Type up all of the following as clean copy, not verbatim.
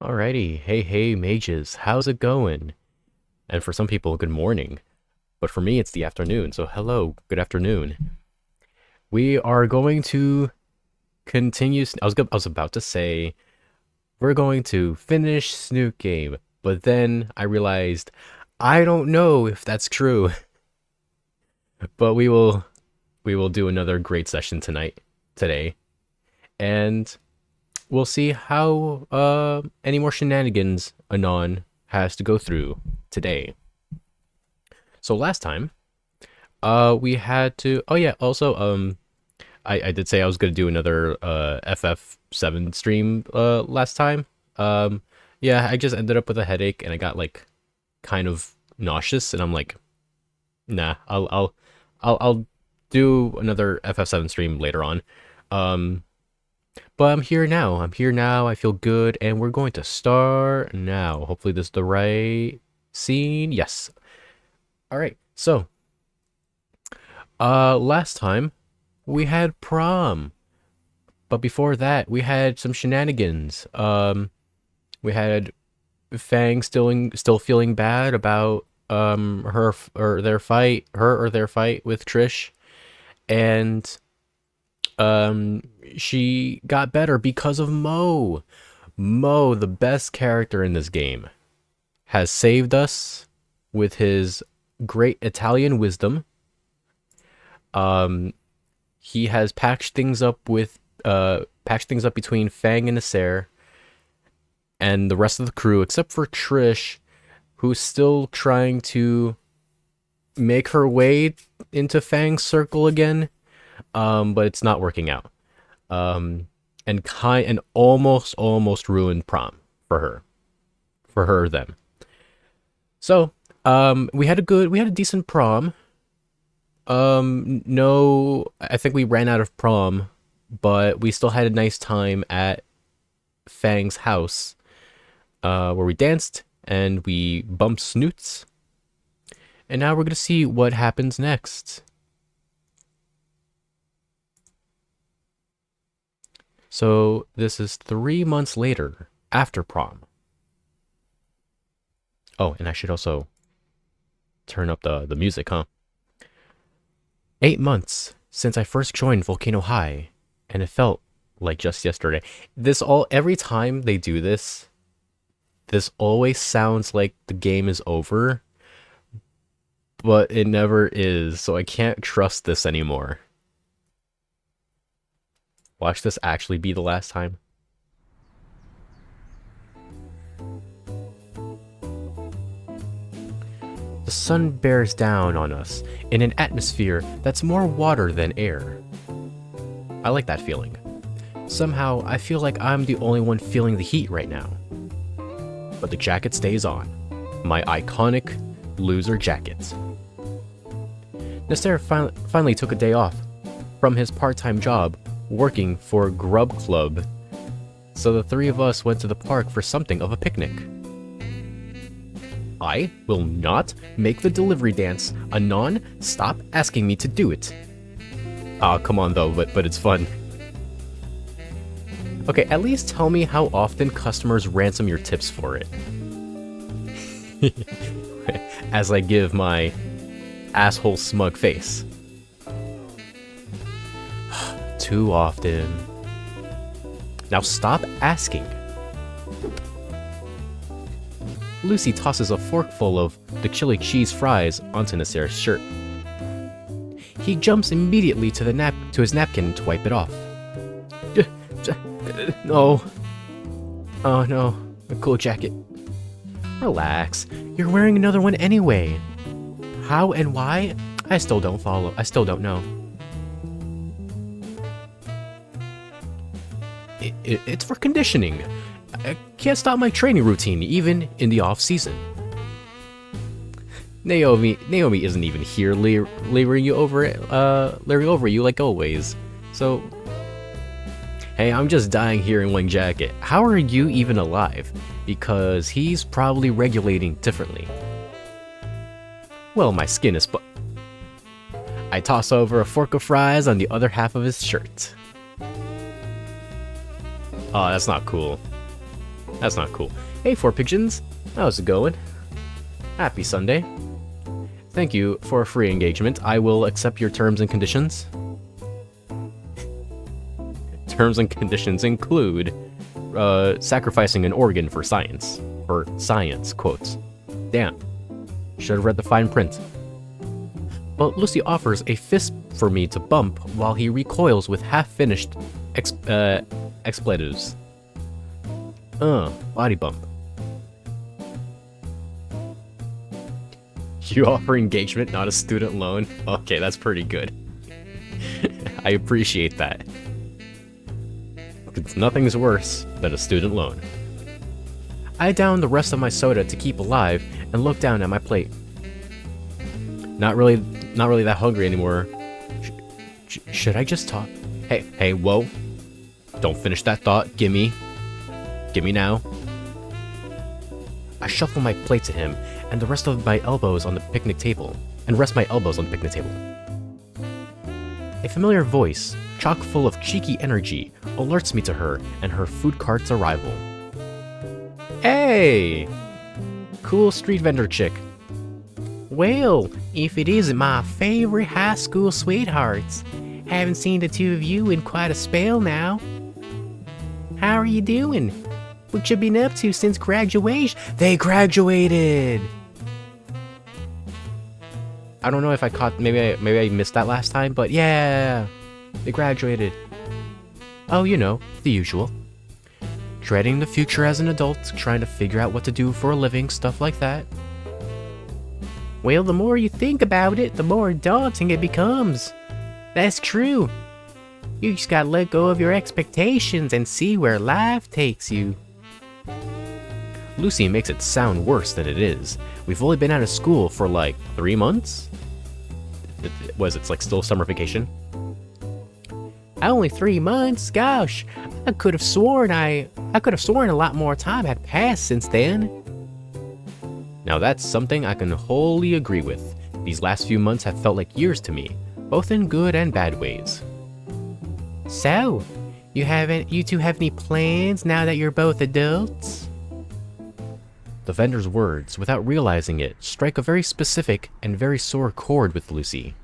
Alrighty, hey mages, how's it going? And for some people, good morning. But for me, it's the afternoon, so hello, good afternoon. We are going to continue. I was about to say we're going to finish Snoot game, but then I realized I don't know if that's true. But we will do another great session today, and we'll see how any more shenanigans Anon has to go through today. So last time, we had to. Oh yeah, also I did say I was gonna do another FF7 stream last time. Yeah, I just ended up with a headache and I got like kind of nauseous, and I'm like, nah, I'll do another FF7 stream later on. Um, but I'm here now. I'm here now. I feel good, and we're going to start now. Hopefully, this is the right scene. Yes. All right. So, last time we had prom, but before that, we had some shenanigans. We had Fang still feeling bad about her or their fight with Trish, and she got better because of Mo. Mo, the best character in this game, has saved us with his great Italian wisdom. Um, he has patched things up between Fang and Nasser and the rest of the crew, except for Trish, who's still trying to make her way into Fang's circle again. But it's not working out. And almost ruined prom for them. So, we had a decent prom. No, I think we ran out of prom, but we still had a nice time at Fang's house, where we danced and we bumped Snoots. And now we're gonna see what happens next. So this is 3 months later, after prom. Oh, and I should also turn up the music, huh? 8 months since I first joined Volcano High, and it felt like just yesterday. Every time they do this always sounds like the game is over, but it never is, so I can't trust this anymore. Watch this actually be the last time. The sun bears down on us in an atmosphere that's more water than air. I like that feeling. Somehow, I feel like I'm the only one feeling the heat right now. But the jacket stays on. My iconic loser jacket. Nasser finally took a day off from his part-time job working for Grub Club, so the three of us went to the park for something of a picnic. I will not make the delivery dance. Anon, stop asking me to do it. Aw, come on though, but it's fun. Okay, at least tell me how often customers ransom your tips for it. As I give my asshole smug face. Too often. Now stop asking. Lucy tosses a forkful of the chili cheese fries onto Nasser's shirt. He jumps immediately to his napkin to wipe it off. No. Oh no, a cool jacket. Relax, you're wearing another one anyway. How and why? I still don't know. It's for conditioning. I can't stop my training routine, even in the off-season. Naomi isn't even here leering over you like always. So, hey, I'm just dying here in one jacket. How are you even alive? Because he's probably regulating differently. Well, my skin is I toss over a fork of fries on the other half of his shirt. Oh, that's not cool. That's not cool. Hey, Four Pigeons. How's it going? Happy Sunday. Thank you for a free engagement. I will accept your terms and conditions. Terms and conditions include sacrificing an organ for science. For science, quotes. Damn. Should have read the fine print. Well, Lucy offers a fist for me to bump while he recoils with half-finished expletives. Body bump. You offer engagement, not a student loan? Okay, that's pretty good. I appreciate that. Nothing's worse than a student loan. I down the rest of my soda to keep alive and look down at my plate. Not really that hungry anymore. Should I just talk? Hey, whoa. Don't finish that thought. Gimme now. I shuffle my plate to him and rest my elbows on the picnic table. A familiar voice, chock full of cheeky energy, alerts me to her and her food cart's arrival. Hey! Cool street vendor chick. Well, if it isn't my favorite high school sweethearts. Haven't seen the two of you in quite a spell now. How are you doing? What you been up to since graduation? They graduated! I don't know if I caught, maybe I missed that last time, but yeah, they graduated. Oh, you know, the usual. Dreading the future as an adult, trying to figure out what to do for a living, stuff like that. Well, the more you think about it, the more daunting it becomes. That's true. You just gotta let go of your expectations and see where life takes you. Lucy makes it sound worse than it is. We've only been out of school for like 3 months? It's like still summer vacation? Only 3 months? Gosh, I could have sworn a lot more time had passed since then. Now that's something I can wholly agree with. These last few months have felt like years to me, both in good and bad ways. So, you two have any plans now that you're both adults? The vendor's words, without realizing it, strike a very specific and very sore chord with Lucy.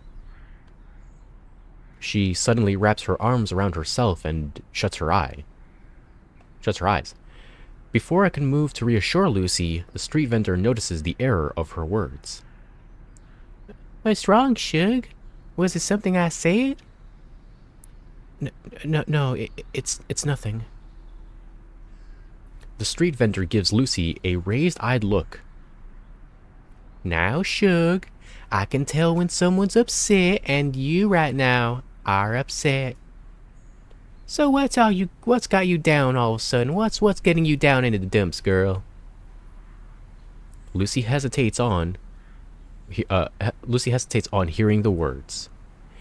She suddenly wraps her arms around herself and shuts her eyes. Before I can move to reassure Lucy, the street vendor notices the error of her words. What's wrong, Shug? Was it something I said? No, it's nothing. The street vendor gives Lucy a raised-eyed look. Now, Shug, I can tell when someone's upset, and you right now are upset. So what's got you down all of a sudden? What's getting you down into the dumps, girl? Lucy hesitates on hearing the words.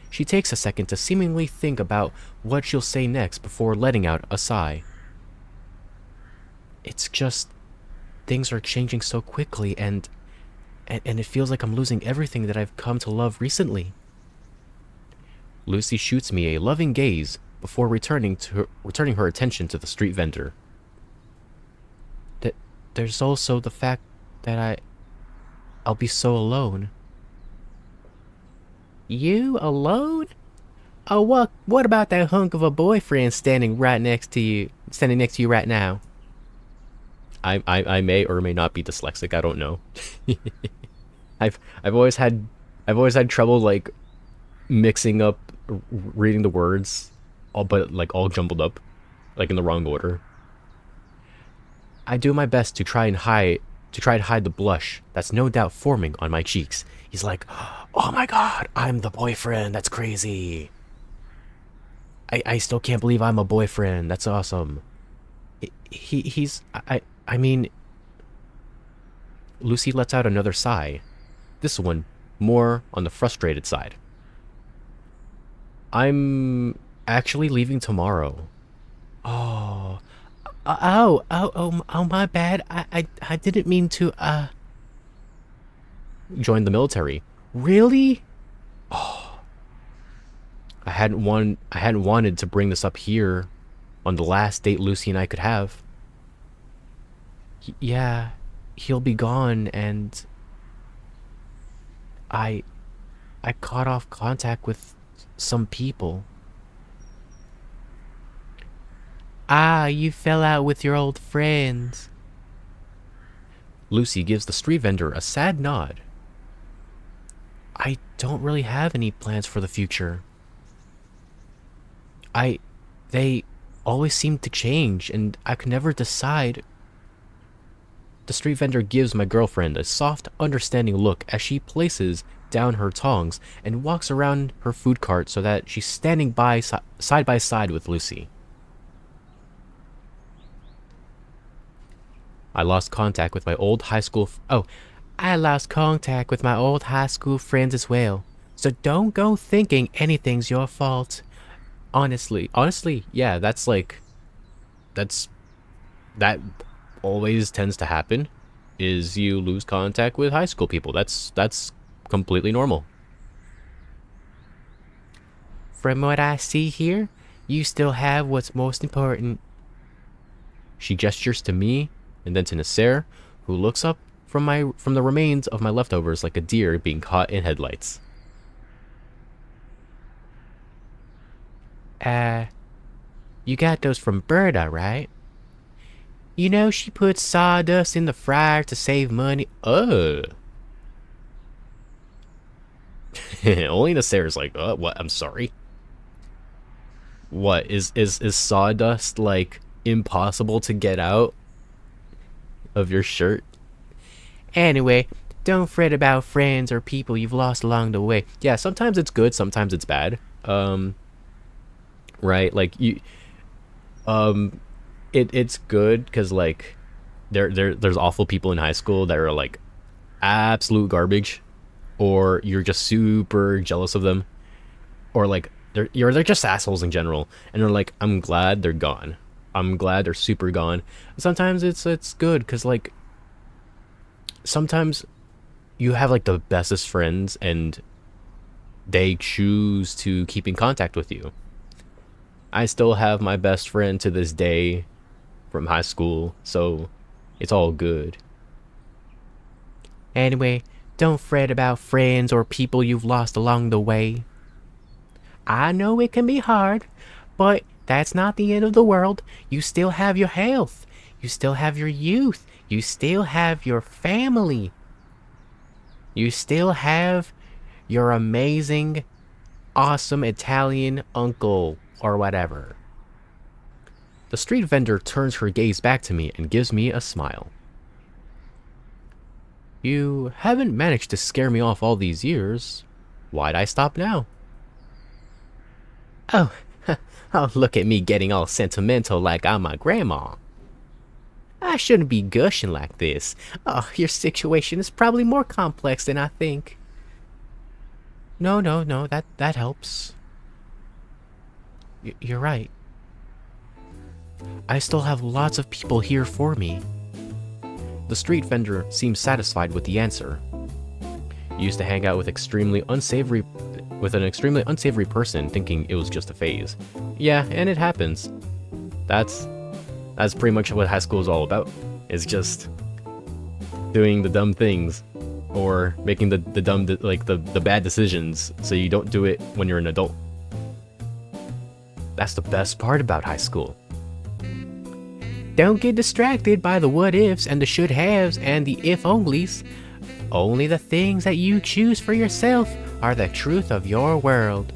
She takes a second to seemingly think about what she'll say next before letting out a sigh. It's just, things are changing so quickly, and it feels like I'm losing everything that I've come to love recently. Lucy shoots me a loving gaze before returning her attention to the street vendor. There's also the fact that I'll be so alone. You alone? Oh, what about that hunk of a boyfriend standing next to you right now? I may or may not be dyslexic. I don't know. I've always had trouble like mixing up reading the words, all jumbled up, like in the wrong order. I do my best to try and hide the blush that's no doubt forming on my cheeks. He's like, "Oh my god, I'm the boyfriend. That's crazy. I still can't believe I'm a boyfriend. That's awesome." I mean, Lucy lets out another sigh. This one more on the frustrated side. I'm actually leaving tomorrow. Oh, my bad. I didn't mean to, join the military. Really? Oh. I hadn't wanted to bring this up here on the last date Lucy and I could have. Yeah, he'll be gone, and I I cut off contact with some people. Ah, you fell out with your old friends. Lucy gives the street vendor a sad nod. I don't really have any plans for the future. They always seem to change, and I could never decide. The street vendor gives my girlfriend a soft, understanding look as she places down her tongs and walks around her food cart so that she's standing side by side with Lucy. I lost contact with my old high school. I lost contact with my old high school friends as well. So don't go thinking anything's your fault. Honestly, yeah, that's that always tends to happen. Is you lose contact with high school people. That's completely normal. From what I see here, you still have what's most important. She gestures to me and then to Nasser, who looks up from the remains of my leftovers like a deer being caught in headlights. You got those from Berta, right? You know she puts sawdust in the fryer to save money. Only Nasser's like, what? I'm sorry. What is sawdust like impossible to get out of your shirt? Anyway, don't fret about friends or people you've lost along the way. Yeah, sometimes it's good, sometimes it's bad. Right? Like it's good because like there's awful people in high school that are like absolute garbage, or you're just super jealous of them, or like they're just assholes in general, and they're like, I'm glad they're gone. I'm glad they're super gone. Sometimes it's good because like sometimes you have like the bestest friends and they choose to keep in contact with you. I still have my best friend to this day from high school, so it's all good. Anyway, don't fret about friends or people you've lost along the way. I know it can be hard, but that's not the end of the world. You still have your health. You still have your youth. You still have your family. You still have your amazing, awesome Italian uncle or whatever. The street vendor turns her gaze back to me and gives me a smile. You haven't managed to scare me off all these years. Why'd I stop now? Oh, oh, look at me getting all sentimental like I'm my grandma. I shouldn't be gushing like this. Oh, your situation is probably more complex than I think. No, that helps. You're right. I still have lots of people here for me. The street vendor seems satisfied with the answer. Used to hang out with an extremely unsavory person thinking it was just a phase. Yeah, and it happens. That's pretty much what high school is all about. It's just doing the dumb things or making the dumb the bad decisions so you don't do it when you're an adult. That's the best part about high school. Don't get distracted by the what ifs and the should haves and the if onlys. Only the things that you choose for yourself are the truth of your world.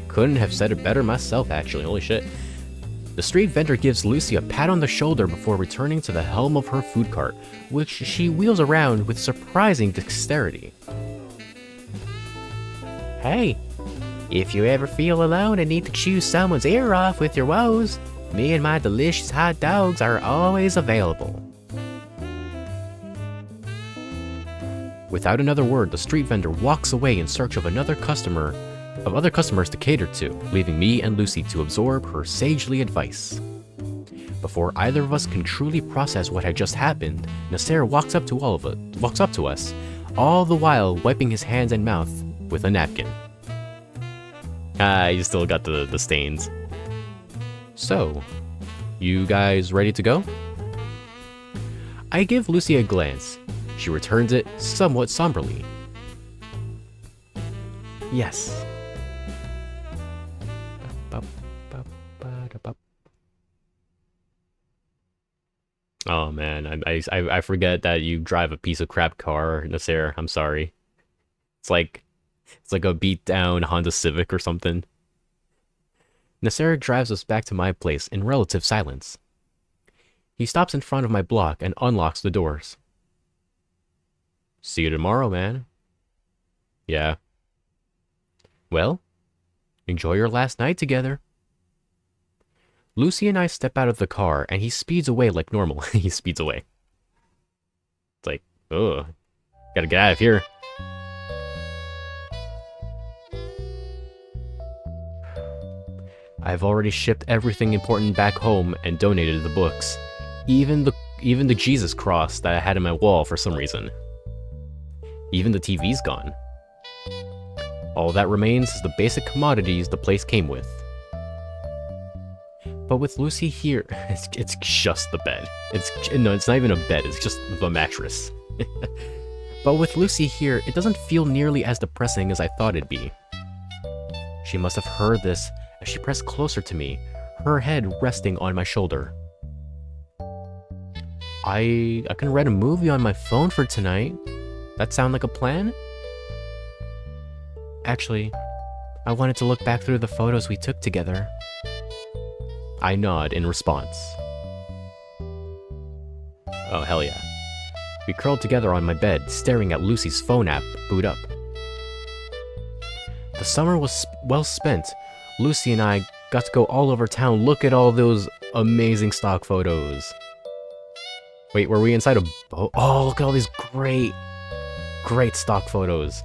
Couldn't have said it better myself, actually. Holy shit. The street vendor gives Lucy a pat on the shoulder before returning to the helm of her food cart, which she wheels around with surprising dexterity. Hey, if you ever feel alone and need to chew someone's ear off with your woes, me and my delicious hot dogs are always available. Without another word, the street vendor walks away in search of other customers to cater to, leaving me and Lucy to absorb her sagely advice. Before either of us can truly process what had just happened, Nasser walks up to us, all the while wiping his hands and mouth with a napkin. You still got the stains. So, you guys ready to go? I give Lucy a glance. She returns it somewhat somberly. Yes. Oh man, I forget that you drive a piece of crap car, Nasser. I'm sorry. It's like a beat down Honda Civic or something. Nasser drives us back to my place in relative silence. He stops in front of my block and unlocks the doors. See you tomorrow, man. Yeah. Well, enjoy your last night together. Lucy and I step out of the car, and he speeds away like normal. He speeds away. It's like, ugh, gotta get out of here. I've already shipped everything important back home and donated the books. Even the Jesus cross that I had in my wall for some reason. Even the TV's gone. All that remains is the basic commodities the place came with. But with Lucy here, it's just the bed. It's not even a bed, it's just the mattress. But with Lucy here, it doesn't feel nearly as depressing as I thought it'd be. She must have heard this as she pressed closer to me, her head resting on my shoulder. I can rent a movie on my phone for tonight. That sound like a plan? Actually, I wanted to look back through the photos we took together. I nod in response. Oh, hell yeah. We curled together on my bed, staring at Lucy's phone app boot up. The summer was well spent. Lucy and I got to go all over town. Look at all those amazing stock photos. Wait, were we inside a boat? Oh, look at all these great stock photos.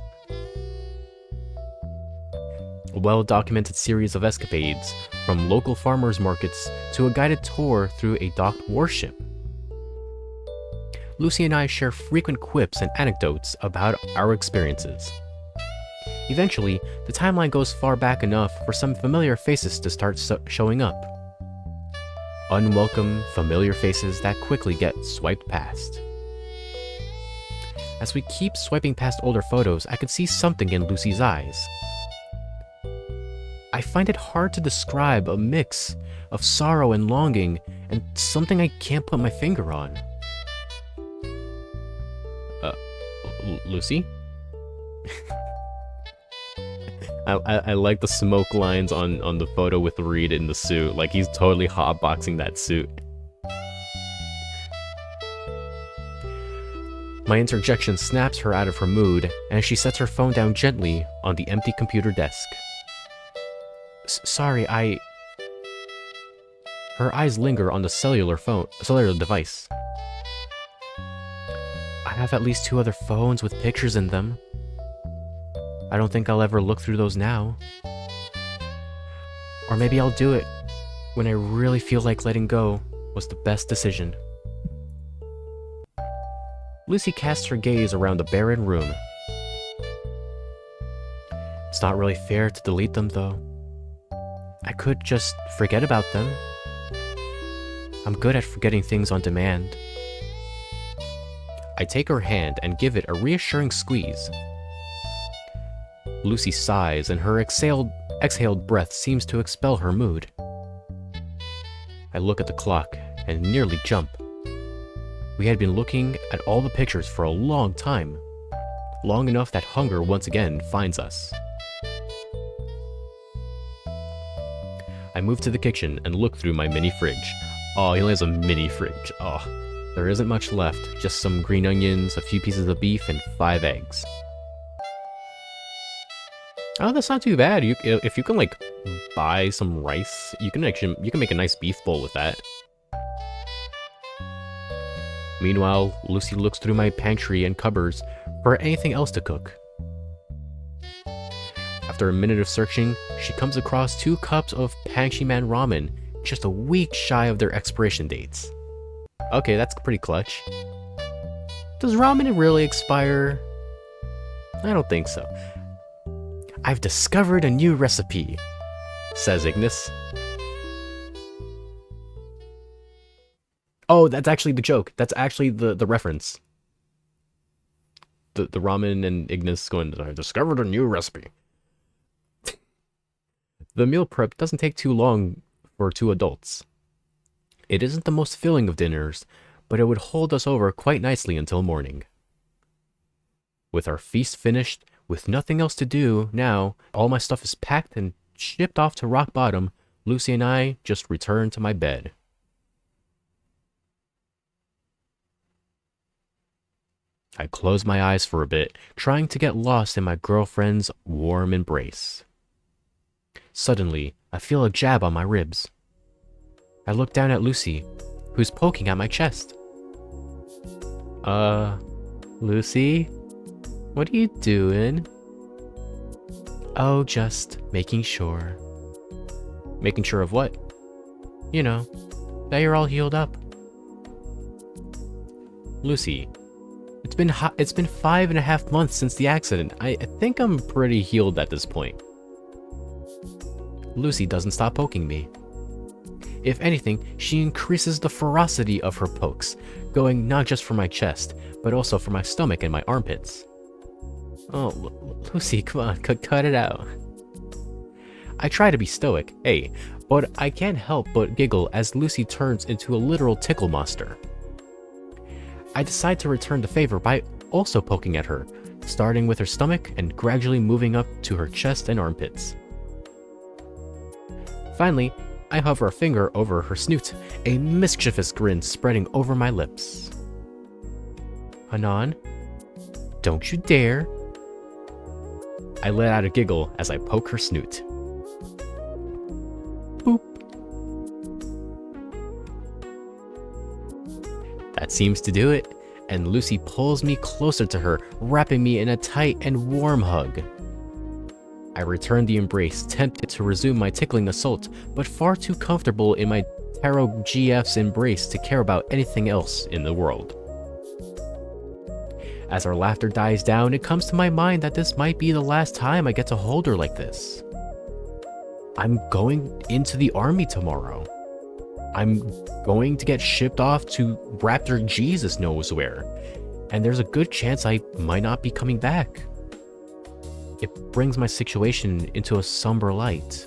A well-documented series of escapades, from local farmers markets to a guided tour through a docked warship. Lucy and I share frequent quips and anecdotes about our experiences. Eventually, the timeline goes far back enough for some familiar faces to start showing up. Unwelcome, familiar faces that quickly get swiped past. As we keep swiping past older photos, I could see something in Lucy's eyes. I find it hard to describe, a mix of sorrow and longing, and something I can't put my finger on. Lucy? I like the smoke lines on the photo with Reed in the suit, like he's totally hotboxing that suit. My interjection snaps her out of her mood, and she sets her phone down gently on the empty computer desk. Sorry, Her eyes linger on the cellular device. I have at least 2 other phones with pictures in them. I don't think I'll ever look through those now. Or maybe I'll do it when I really feel like letting go was the best decision. Lucy casts her gaze around the barren room. It's not really fair to delete them, though. I could just forget about them. I'm good at forgetting things on demand. I take her hand and give it a reassuring squeeze. Lucy sighs, and her exhaled breath seems to expel her mood. I look at the clock and nearly jump. We had been looking at all the pictures for a long time, long enough that hunger once again finds us. I move to the kitchen and look through my mini fridge. Oh, he only has a mini fridge. Oh, there isn't much left, just some green onions, a few pieces of beef, and 5 eggs. Oh, that's not too bad. If you can like buy some rice, you can make a nice beef bowl with that. Meanwhile, Lucy looks through my pantry and cupboards for anything else to cook. After a minute of searching, she comes across 2 cups of Panchi-Man ramen, just a week shy of their expiration dates. Okay, that's pretty clutch. Does ramen really expire? I don't think so. I've discovered a new recipe, says Ignis. Oh, that's actually the joke. That's actually the reference. The ramen and Ignis going, I discovered a new recipe. The meal prep doesn't take too long for two adults. It isn't the most filling of dinners, but it would hold us over quite nicely until morning. With our feast finished, with nothing else to do now, all my stuff is packed and shipped off to rock bottom, Lucy and I just returned to my bed. I closed my eyes for a bit, trying to get lost in my girlfriend's warm embrace. Suddenly, I feel a jab on my ribs. I look down at Lucy, who's poking at my chest. Lucy? What are you doing? Oh, just making sure. Making sure of what? You know, that you're all healed up. Lucy, it's been 5.5 months since the accident. I think I'm pretty healed at this point. Lucy doesn't stop poking me. If anything, she increases the ferocity of her pokes, going not just for my chest, but also for my stomach and my armpits. Oh, Lucy, come on, cut it out. I try to be stoic, hey, but I can't help but giggle as Lucy turns into a literal tickle monster. I decide to return the favor by also poking at her, starting with her stomach and gradually moving up to her chest and armpits. Finally, I hover a finger over her snoot, a mischievous grin spreading over my lips. Anon, don't you dare. I let out a giggle as I poke her snoot. Boop. That seems to do it, and Lucy pulls me closer to her, wrapping me in a tight and warm hug. I return the embrace, tempted to resume my tickling assault, but far too comfortable in my Taro GF's embrace to care about anything else in the world. As our laughter dies down, it comes to my mind that this might be the last time I get to hold her like this. I'm going into the army tomorrow. I'm going to get shipped off to Raptor Jesus knows where, and there's a good chance I might not be coming back. It brings my situation into a somber light.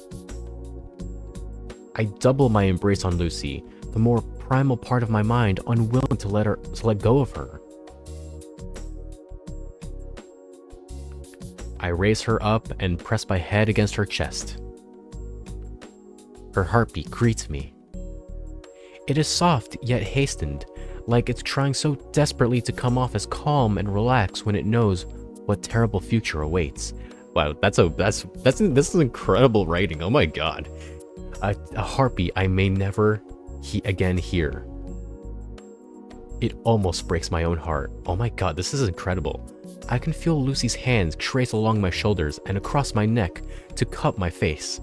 I double my embrace on Lucy, the more primal part of my mind unwilling to let go of her. I raise her up and press my head against her chest. Her heartbeat greets me. It is soft yet hastened, like it's trying so desperately to come off as calm and relaxed when it knows what terrible future awaits. Wow, this is incredible writing. Oh my god. A heartbeat I may never again hear. It almost breaks my own heart. Oh my god, this is incredible. I can feel Lucy's hands trace along my shoulders and across my neck to cup my face.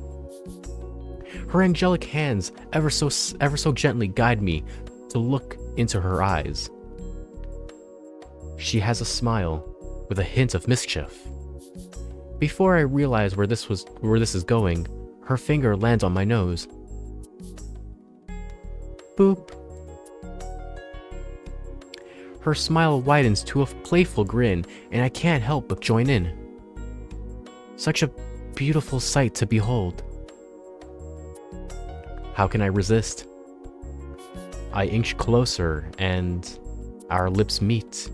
Her angelic hands ever so gently guide me to look into her eyes. She has a smile with a hint of mischief. Before I realize where this is going, her finger lands on my nose. Boop. Her smile widens to a playful grin, and I can't help but join in. Such a beautiful sight to behold. How can I resist? I inch closer, and our lips meet.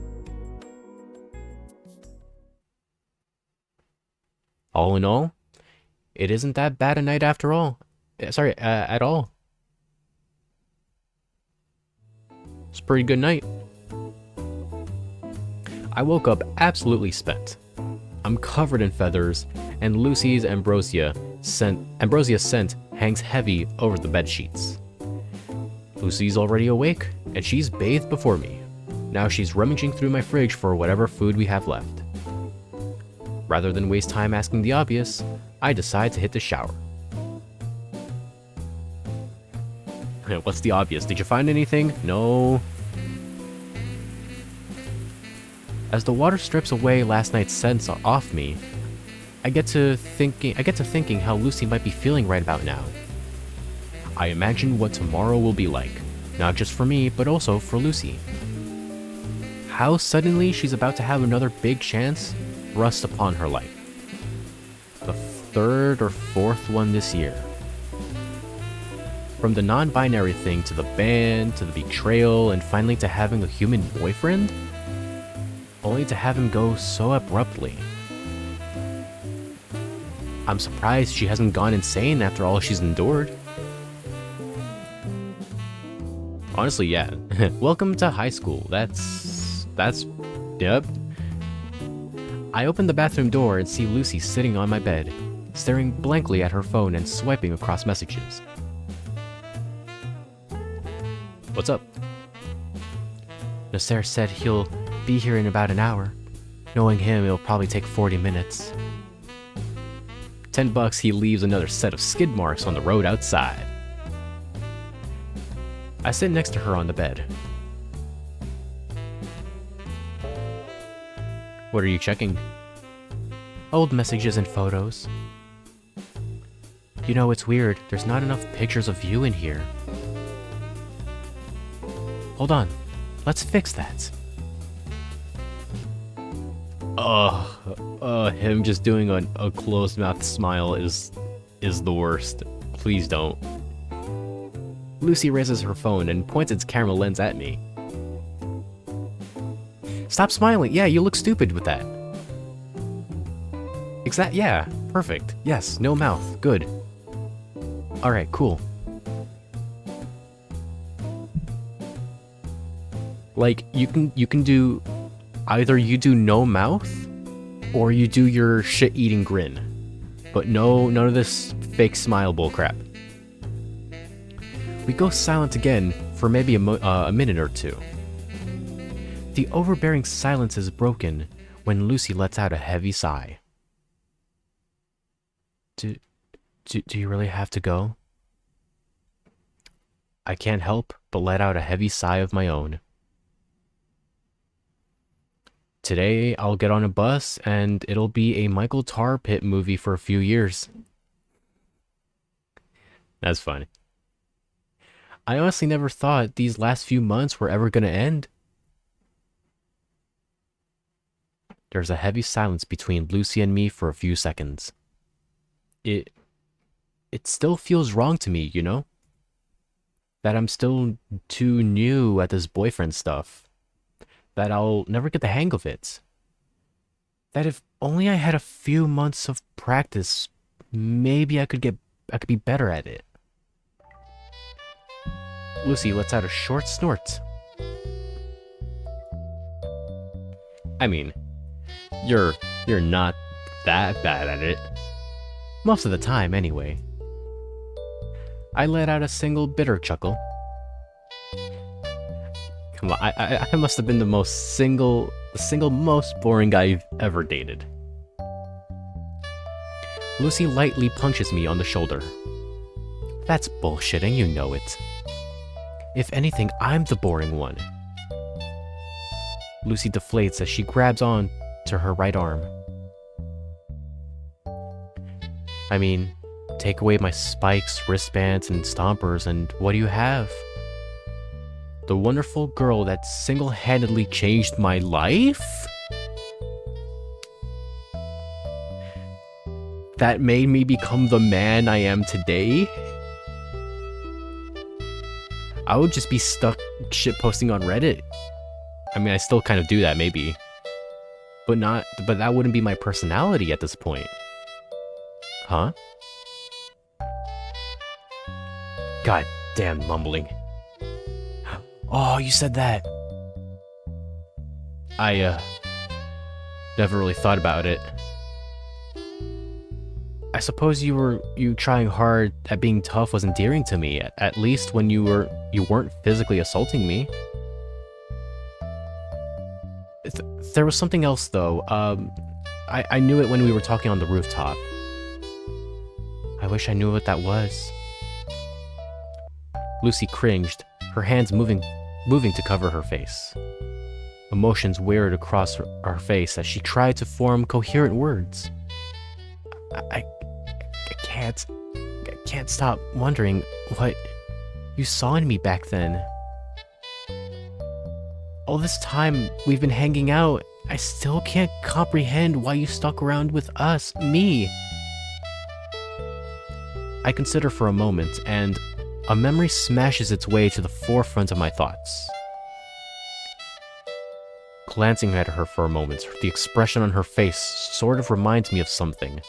All in all, it isn't that bad a night after all. At all. It's a pretty good night. I woke up absolutely spent. I'm covered in feathers, and Lucy's ambrosia scent hangs heavy over the bed sheets. Lucy's already awake, and she's bathed before me. Now she's rummaging through my fridge for whatever food we have left. Rather than waste time asking the obvious, I decide to hit the shower. What's the obvious? Did you find anything? No. As the water strips away last night's scents off me, I get to thinking how Lucy might be feeling right about now. I imagine what tomorrow will be like. Not just for me, but also for Lucy. How suddenly she's about to have another big chance rust upon her life. The third or fourth one this year. From the non-binary thing to the band, to the betrayal, and finally to having a human boyfriend? Only to have him go so abruptly. I'm surprised she hasn't gone insane after all she's endured. Honestly, yeah. Welcome to high school. Yep. I open the bathroom door and see Lucy sitting on my bed, staring blankly at her phone and swiping across messages. What's up? Nasser said he'll be here in about an hour. Knowing him, it'll probably take 40 minutes. $10 he leaves another set of skid marks on the road outside. I sit next to her on the bed. What are you checking? Old messages and photos. You know, it's weird, there's not enough pictures of you in here. Hold on, let's fix that. Him just doing a closed mouth smile is the worst. Please don't. Lucy raises her phone and points its camera lens at me. Stop smiling. Yeah, you look stupid with that. Yeah, perfect. Yes, no mouth. Good. Alright, cool. Like, you can do... Either you do no mouth, or you do your shit-eating grin. But no, none of this fake smile bullcrap. We go silent again for maybe a minute or two. The overbearing silence is broken when Lucy lets out a heavy sigh. Do you really have to go? I can't help but let out a heavy sigh of my own. Today, I'll get on a bus, and it'll be a Michael Tar Pit movie for a few years. That's funny. I honestly never thought these last few months were ever gonna end. There's a heavy silence between Lucy and me for a few seconds. It still feels wrong to me, you know? That I'm still too new at this boyfriend stuff. That I'll never get the hang of it. That if only I had a few months of practice, maybe I could be better at it. Lucy lets out a short snort. I mean, you're not that bad at it. Most of the time, anyway. I let out a single bitter chuckle. Come on, I must have been the single most boring guy you've ever dated. Lucy lightly punches me on the shoulder. That's bullshitting, you know it. If anything, I'm the boring one. Lucy deflates as she grabs on to her right arm. I mean, take away my spikes, wristbands, and stompers, and what do you have? The wonderful girl that single-handedly changed my life? That made me become the man I am today? I would just be stuck shitposting on Reddit. I mean, I still kind of do that, maybe. But that wouldn't be my personality at this point. Huh? God damn mumbling. Oh, you said that. I, never really thought about it. I suppose you trying hard at being tough was endearing to me, at least when you weren't physically assaulting me. There was something else, though. I knew it when we were talking on the rooftop. I wish I knew what that was. Lucy cringed, her hands moving to cover her face. Emotions weared across her face as she tried to form coherent words. I can't stop wondering what you saw in me back then. All this time we've been hanging out, I still can't comprehend why you stuck around with us, me. I consider for a moment, and a memory smashes its way to the forefront of my thoughts. Glancing at her for a moment, the expression on her face sort of reminds me of something.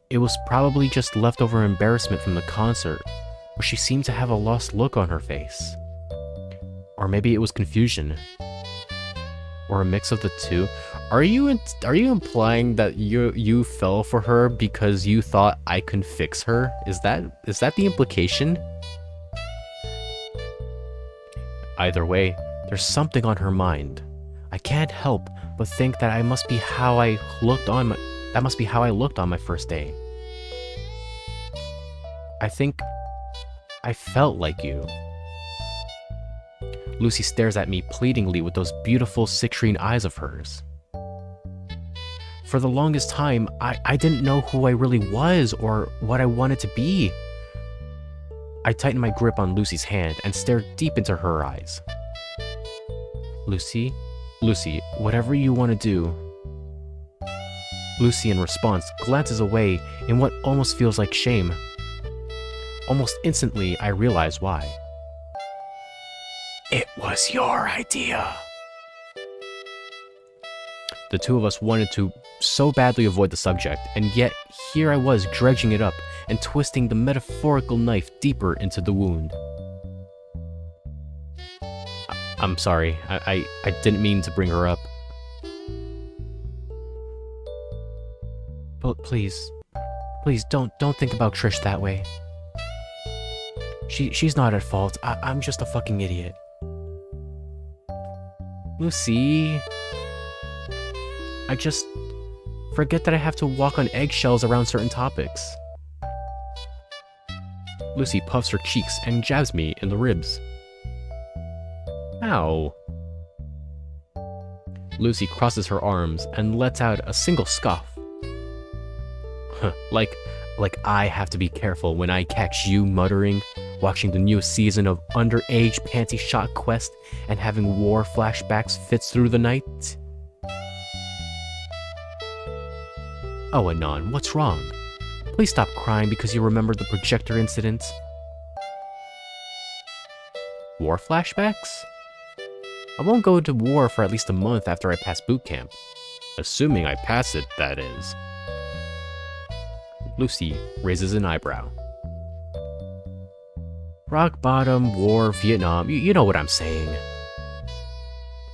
It was probably just leftover embarrassment from the concert, where she seemed to have a lost look on her face. Or maybe it was confusion. Or a mix of the two. Are you implying that you fell for her because you thought I can fix her? Is that the implication? Either way, there's something on her mind. I can't help but think that that must be how I looked on my first day. I think I felt like you. Lucy stares at me pleadingly with those beautiful citrine eyes of hers. For the longest time, I didn't know who I really was or what I wanted to be. I tightened my grip on Lucy's hand and stared deep into her eyes. Lucy, whatever you want to do. Lucy, in response, glances away in what almost feels like shame. Almost instantly, I realize why. It was your idea. The two of us wanted to so badly avoid the subject, and yet here I was dredging it up and twisting the metaphorical knife deeper into the wound. I'm sorry, I didn't mean to bring her up. But please don't think about Trish that way. She's not at fault. I'm just a fucking idiot. Lucy, I just forget that I have to walk on eggshells around certain topics. Lucy puffs her cheeks and jabs me in the ribs. Ow. Lucy crosses her arms and lets out a single scoff. Like I have to be careful when I catch you muttering, watching the newest season of Underage Panty Shot Quest and having war flashbacks fits through the night? Oh, Anon, what's wrong? Please stop crying because you remembered the projector incident. War flashbacks? I won't go to war for at least a month after I pass boot camp. Assuming I pass it, that is. Lucy raises an eyebrow. Rock bottom, war, Vietnam, you know what I'm saying.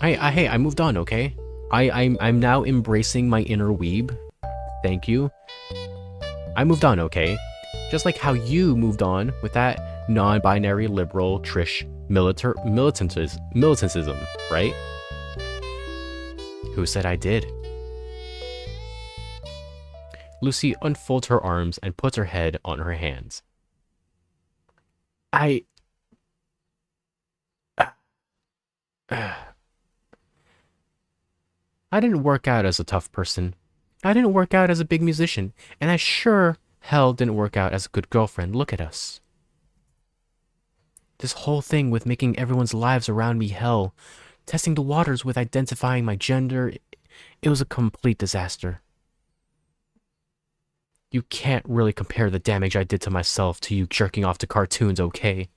Hey, I moved on, okay? I'm now embracing my inner weeb. Thank you. I moved on, okay? Just like how you moved on with that non-binary liberal Trish militantism, right? Who said I did? Lucy unfolds her arms and puts her head on her hands. I didn't work out as a tough person. I didn't work out as a big musician, and I sure hell didn't work out as a good girlfriend. Look at us. This whole thing with making everyone's lives around me hell, testing the waters with identifying my gender, it was a complete disaster. You can't really compare the damage I did to myself to you jerking off to cartoons, okay?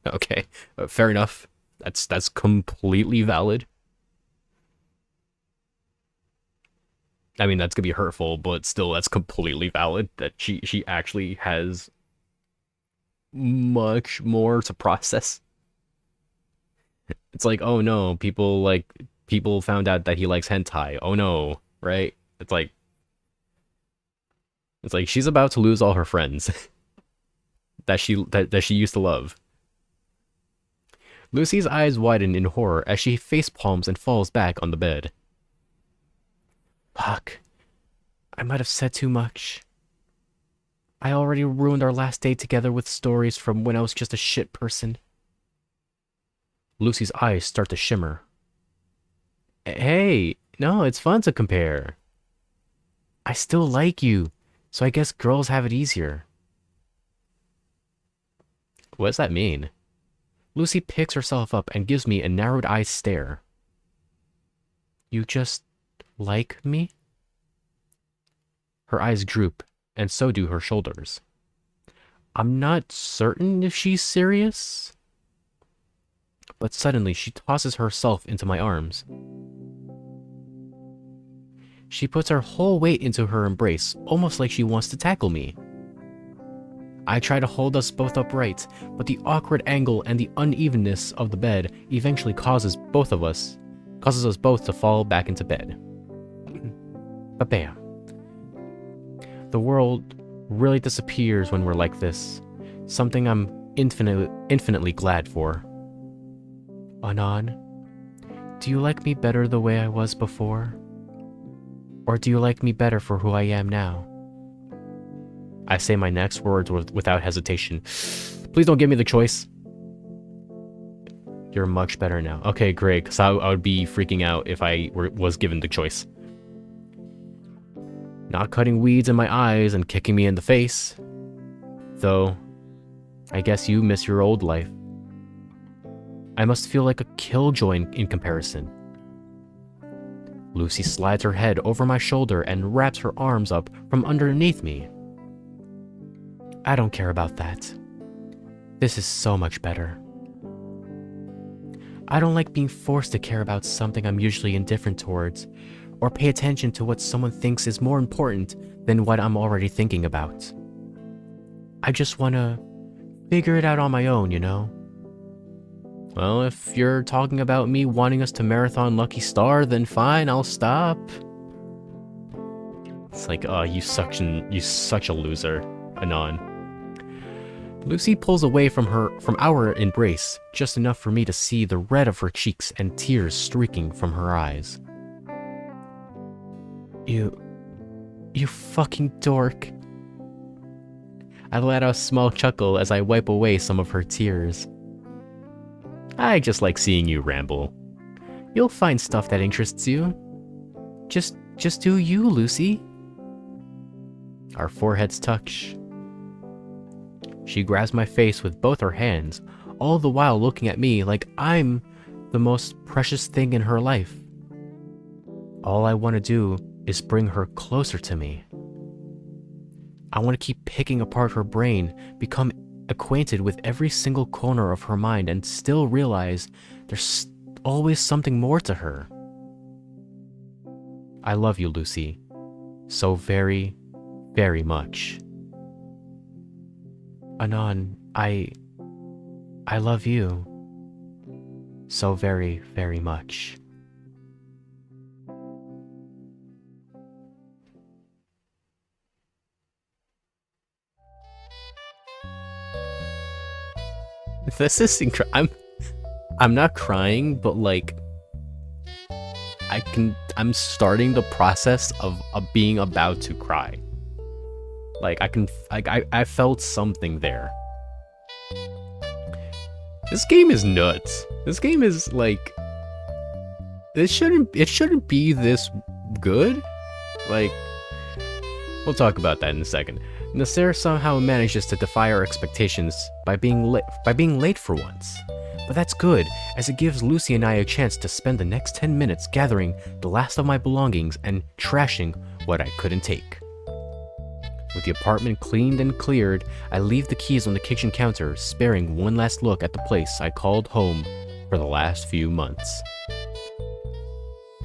Okay, fair enough. That's completely valid. I mean, that's gonna be hurtful, but still, that's completely valid. That she actually has much more to process. It's like, oh no, people found out that he likes hentai. Oh no, right? It's like she's about to lose all her friends that she used to love. Lucy's eyes widen in horror as she facepalms and falls back on the bed. Fuck. I might have said too much. I already ruined our last day together with stories from when I was just a shit person. Lucy's eyes start to shimmer. Hey, no, it's fun to compare. I still like you, so I guess girls have it easier. What does that mean? Lucy picks herself up and gives me a narrowed-eyed stare. You just like me? Her eyes droop, and so do her shoulders. I'm not certain if she's serious, but suddenly she tosses herself into my arms. She puts her whole weight into her embrace, almost like she wants to tackle me. I try to hold us both upright, but the awkward angle and the unevenness of the bed eventually causes us both to fall back into bed. But bam. The world really disappears when we're like this, something I'm infinitely glad for. Anon, do you like me better the way I was before? Or do you like me better for who I am now? I say my next words without hesitation. Please don't give me the choice. You're much better now. Okay, great, because I would be freaking out if I was given the choice. Not cutting weeds in my eyes and kicking me in the face. Though, I guess you miss your old life. I must feel like a killjoy in comparison. Lucy slides her head over my shoulder and wraps her arms up from underneath me. I don't care about that. This is so much better. I don't like being forced to care about something I'm usually indifferent towards, or pay attention to what someone thinks is more important than what I'm already thinking about. I just want to figure it out on my own, you know? Well, if you're talking about me wanting us to marathon Lucky Star, then fine, I'll stop. It's like, oh, you such a loser, Anon. Lucy pulls away from our embrace, just enough for me to see the red of her cheeks and tears streaking from her eyes. You fucking dork. I let out a small chuckle as I wipe away some of her tears. I just like seeing you ramble. You'll find stuff that interests you. Just do you, Lucy. Our foreheads touch. She grabs my face with both her hands, all the while looking at me like I'm the most precious thing in her life. All I want to do is bring her closer to me. I want to keep picking apart her brain, become acquainted with every single corner of her mind, and still realize there's always something more to her. I love you, Lucy, so very, very much. Anon, I love you so very, very much. This is I'm not crying, but like I'm starting the process of being about to cry. Like I felt something there. This game is nuts. This game is like, it shouldn't be this good. Like, we'll talk about that in a second. Nasser somehow manages to defy our expectations by being late for once. But that's good, as it gives Lucy and I a chance to spend the next 10 minutes gathering the last of my belongings and trashing what I couldn't take. With the apartment cleaned and cleared, I leave the keys on the kitchen counter, sparing one last look at the place I called home for the last few months.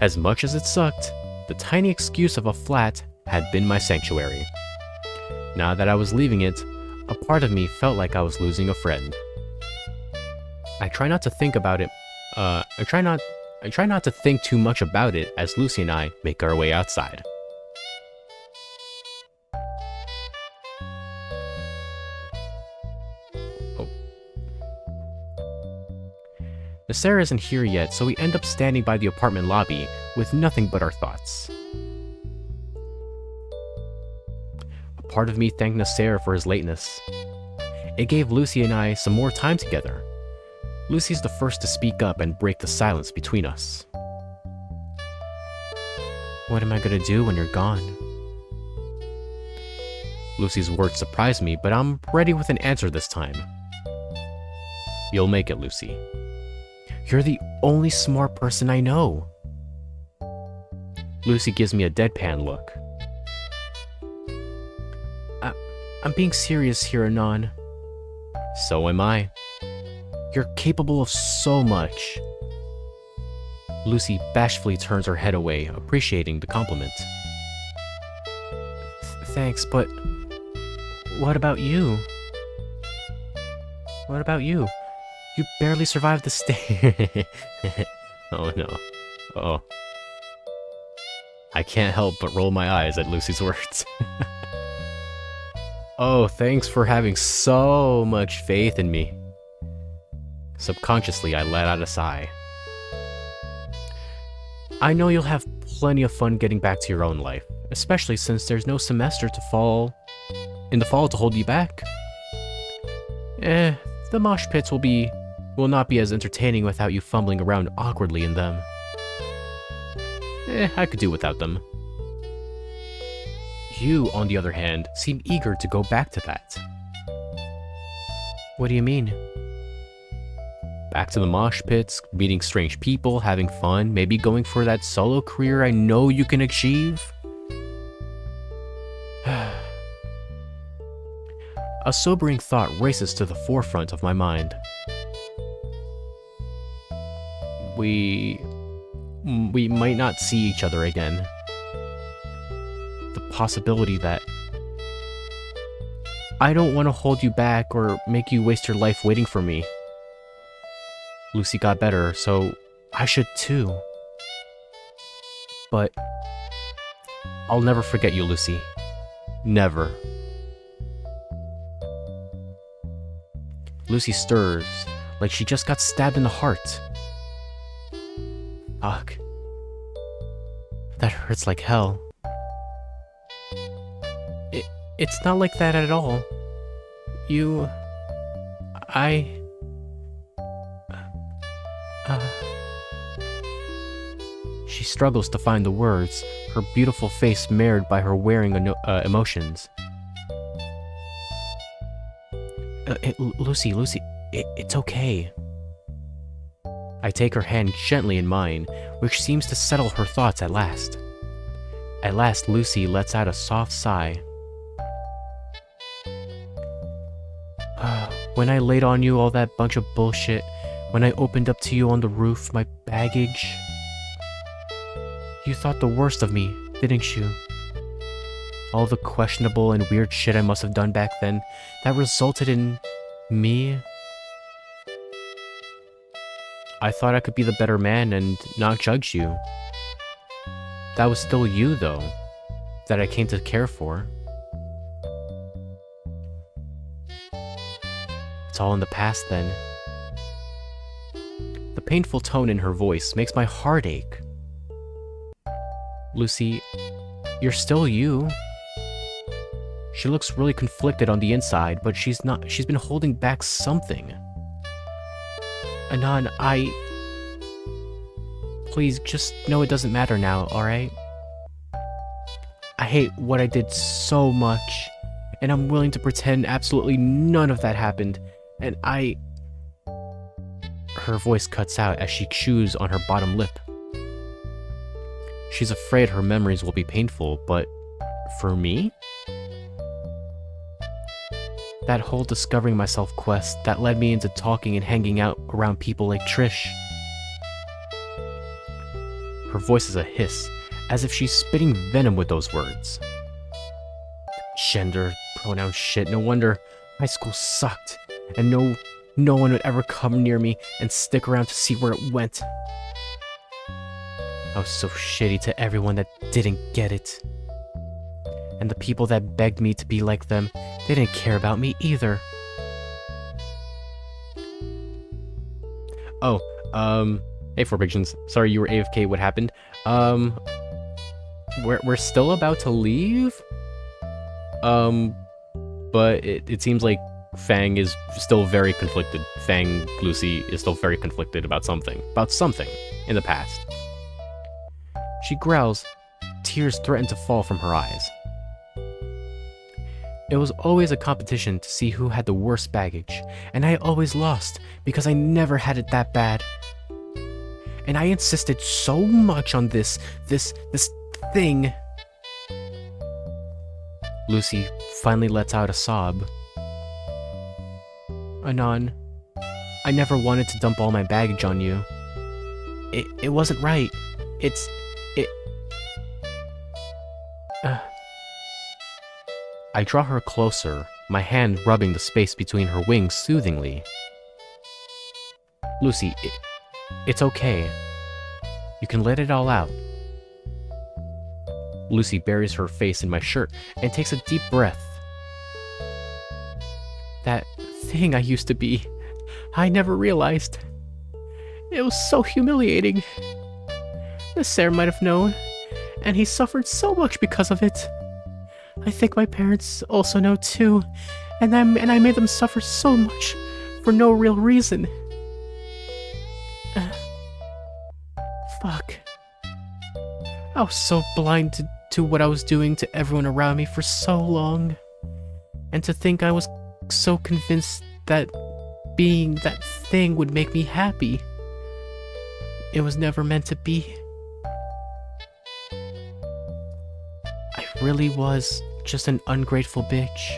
As much as it sucked, the tiny excuse of a flat had been my sanctuary. Now that I was leaving it, a part of me felt like I was losing a friend. I try not to think about it. I try not to think too much about it as Lucy and I make our way outside. Nasser isn't here yet, so we end up standing by the apartment lobby with nothing but our thoughts. A part of me thanked Nasser for his lateness. It gave Lucy and I some more time together. Lucy's the first to speak up and break the silence between us. What am I gonna do when you're gone? Lucy's words surprised me, but I'm ready with an answer this time. You'll make it, Lucy. You're the only smart person I know. Lucy gives me a deadpan look. I'm being serious here, Anon. So am I. You're capable of so much. Lucy bashfully turns her head away, appreciating the compliment. Thanks, but what about you? What about you? You barely survived the stay. Oh no. Oh. I can't help but roll my eyes at Lucy's words. Oh, thanks for having so much faith in me. Subconsciously, I let out a sigh. I know you'll have plenty of fun getting back to your own life, especially since there's no semester in the fall to hold you back. The mosh pits will not be as entertaining without you fumbling around awkwardly in them. I could do without them. You, on the other hand, seem eager to go back to that. What do you mean? Back to the mosh pits, meeting strange people, having fun, maybe going for that solo career I know you can achieve? A sobering thought races to the forefront of my mind. We might not see each other again. The possibility that I don't want to hold you back or make you waste your life waiting for me. Lucy got better, so I should too. But I'll never forget you, Lucy. Never. Lucy stirs, like she just got stabbed in the heart. Fuck. That hurts like hell. It's not like that at all. She struggles to find the words, her beautiful face marred by her wearing emotions. Lucy, it's okay. I take her hand gently in mine, which seems to settle her thoughts at last. At last, Lucy lets out a soft sigh. When I laid on you all that bunch of bullshit, when I opened up to you on the roof, my baggage, you thought the worst of me, didn't you? All the questionable and weird shit I must have done back then that resulted in me. I thought I could be the better man and not judge you. That was still you, though, that I came to care for. It's all in the past, then. The painful tone in her voice makes my heart ache. Lucy, you're still you. She looks really conflicted on the inside, but she's been holding back something. Anon, please, just know it doesn't matter now, alright? I hate what I did so much, and I'm willing to pretend absolutely none of that happened, and Her voice cuts out as she chews on her bottom lip. She's afraid her memories will be painful, but for me? That whole discovering myself quest that led me into talking and hanging out around people like Trish. Her voice is a hiss, as if she's spitting venom with those words. Gender, pronoun shit, no wonder high school sucked, and no one would ever come near me and stick around to see where it went. I was so shitty to everyone that didn't get it. And the people that begged me to be like them, they didn't care about me either. Oh, hey Forbitions, sorry you were AFK, what happened? We're still about to leave? But it seems like Fang is still very conflicted. Fang, Lucy, is still very conflicted about something in the past. She growls, tears threaten to fall from her eyes. It was always a competition to see who had the worst baggage, and I always lost because I never had it that bad. And I insisted so much on this thing. Lucy finally lets out a sob. Anon, I never wanted to dump all my baggage on you. It wasn't right. I draw her closer, my hand rubbing the space between her wings soothingly. Lucy, it's okay. You can let it all out. Lucy buries her face in my shirt and takes a deep breath. That thing I used to be, I never realized. It was so humiliating. Nasser might have known, and he suffered so much because of it. I think my parents also know too, and I made them suffer so much for no real reason. Fuck. I was so blind to what I was doing to everyone around me for so long. And to think I was so convinced that being that thing would make me happy. It was never meant to be. I really was just an ungrateful bitch.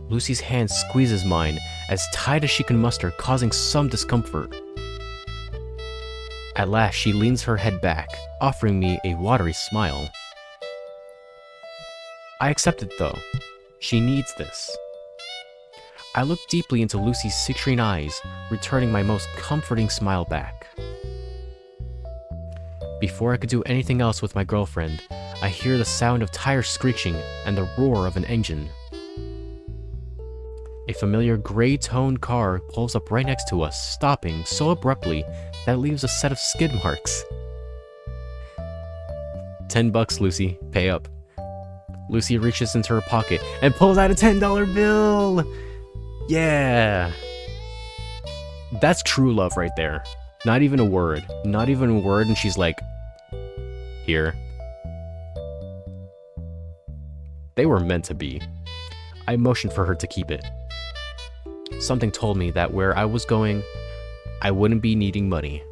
Lucy's hand squeezes mine as tight as she can muster, causing some discomfort. At last, she leans her head back, offering me a watery smile. I accept it though. She needs this. I look deeply into Lucy's citrine eyes, returning my most comforting smile back. Before I could do anything else with my girlfriend, I hear the sound of tires screeching and the roar of an engine. A familiar gray-toned car pulls up right next to us, stopping so abruptly that it leaves a set of skid marks. $10, Lucy. Pay up. Lucy reaches into her pocket and pulls out a $10 bill! Yeah! That's true love right there. Not even a word. Not even a word, and she's like, here. They were meant to be. I motioned for her to keep it. Something told me that where I was going, I wouldn't be needing money.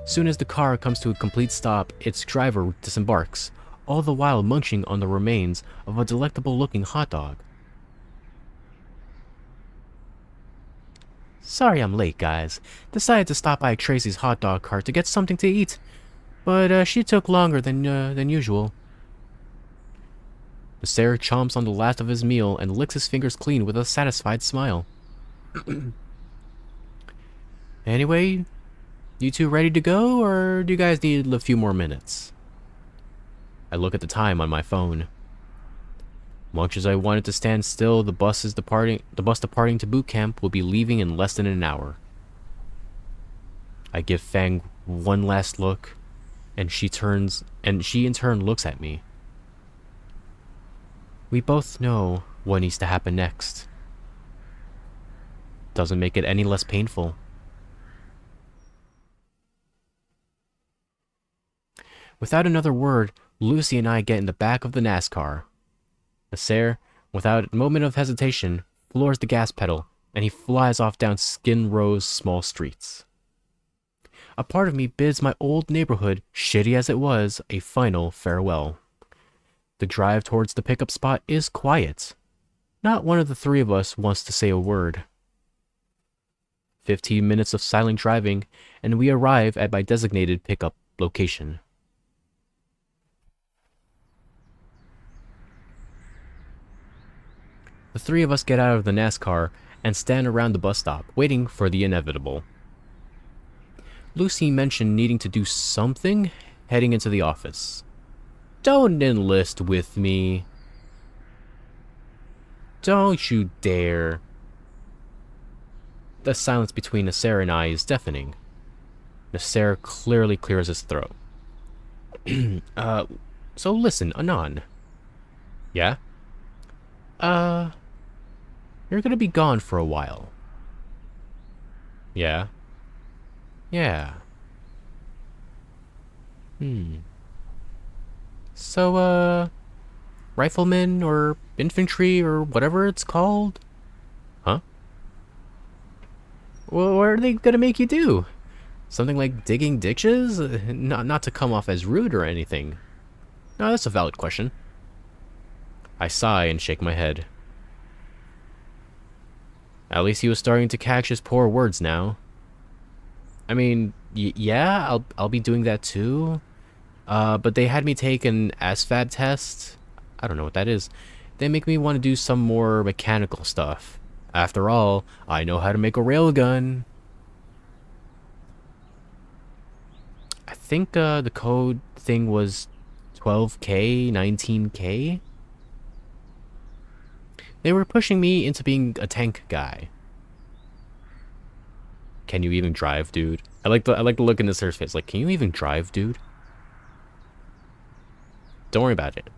Soon as the car comes to a complete stop, its driver disembarks, all the while munching on the remains of a delectable-looking hot dog. Sorry I'm late, guys. Decided to stop by Tracy's hot dog cart to get something to eat, but she took longer than usual. Nasser chomps on the last of his meal and licks his fingers clean with a satisfied smile. Anyway, you two ready to go, or do you guys need a few more minutes? I look at the time on my phone. Much as I wanted to stand still, the bus departing to boot camp will be leaving in less than an hour. I give Fang one last look, and she in turn looks at me. We both know what needs to happen next. Doesn't make it any less painful. Without another word, Lucy and I get in the back of the NASCAR. Nasser, without a moment of hesitation, floors the gas pedal, and he flies off down Skin Row's small streets. A part of me bids my old neighborhood, shitty as it was, a final farewell. The drive towards the pickup spot is quiet. Not one of the three of us wants to say a word. 15 minutes of silent driving, and we arrive at my designated pickup location. The three of us get out of the NASCAR and stand around the bus stop, waiting for the inevitable. Lucy mentioned needing to do something, heading into the office. Don't enlist with me. Don't you dare. The silence between Nasser and I is deafening. Nasser clearly clears his throat. So listen, Anon. Yeah? You're gonna be gone for a while. Yeah? Yeah. So, riflemen or infantry or whatever it's called. Huh? Well, what are they gonna make you do? Something like digging ditches? Not to come off as rude or anything. No, that's a valid question. I sigh and shake my head. At least he was starting to catch his poor words now. I mean, yeah, I'll be doing that too. But they had me take an ASVAB test. I don't know what that is. They make me want to do some more mechanical stuff. After all, I know how to make a railgun. I think the code thing was 12K, 19K. They were pushing me into being a tank guy. Can you even drive, dude? I like the look in this face. Like, can you even drive, dude? Don't worry about it.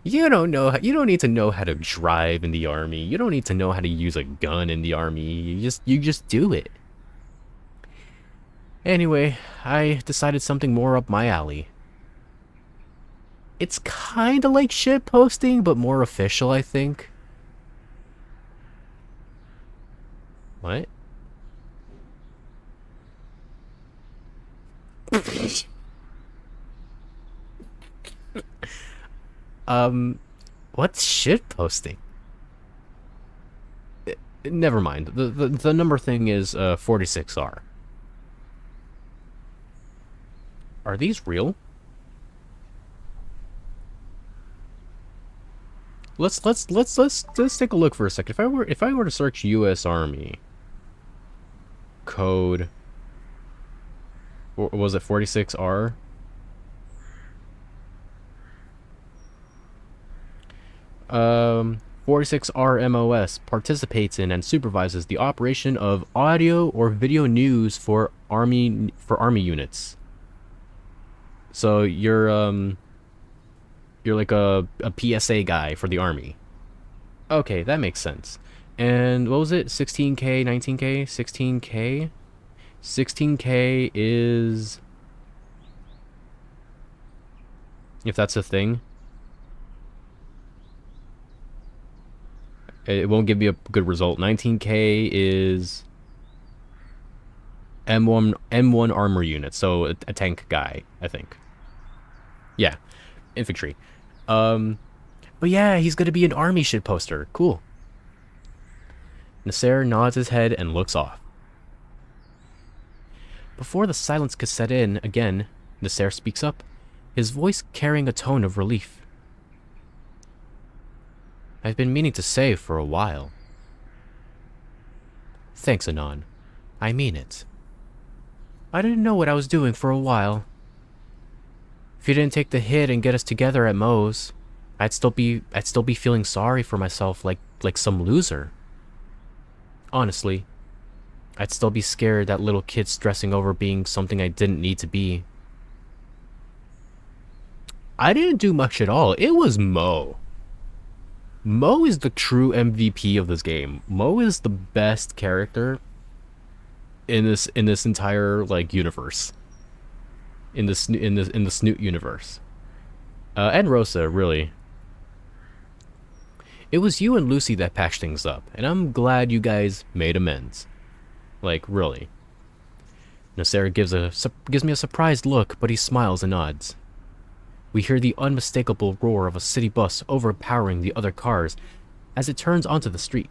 You don't need to know how to drive in the army. You don't need to know how to use a gun in the army. You just do it. Anyway, I decided something more up my alley. It's kind of like shit posting, but more official, I think. What? What's shit posting? Never mind. The number thing is 46R. Are these real? Let's take a look for a second. If I were to search U.S. Army code, or was it 46R? 46R MOS participates in and supervises the operation of audio or video news for army units. So you're like a PSA guy for the army. Okay, that makes sense. And what was it? 16K, 19K, 16K? 16K is, if that's a thing, it won't give me a good result. 19K is M1 armor unit, so a tank guy, I think. Yeah, infantry. But yeah, he's gonna be an army shit poster. Cool. Nasser nods his head and looks off. Before the silence could set in again, Nasser speaks up, his voice carrying a tone of relief. I've been meaning to say for a while. Thanks, Anon. I mean it. I didn't know what I was doing for a while. If you didn't take the hit and get us together at Moe's, I'd still be feeling sorry for myself like some loser. Honestly, I'd still be scared that little kid stressing over being something I didn't need to be. I didn't do much at all. It was Moe. Moe is the true MVP of this game. Moe is the best character in this entire like universe. In the Snoot universe. And Rosa, really. It was you and Lucy that patched things up, and I'm glad you guys made amends. Like, really. Nasser gives me a surprised look, but he smiles and nods. We hear the unmistakable roar of a city bus overpowering the other cars as it turns onto the street.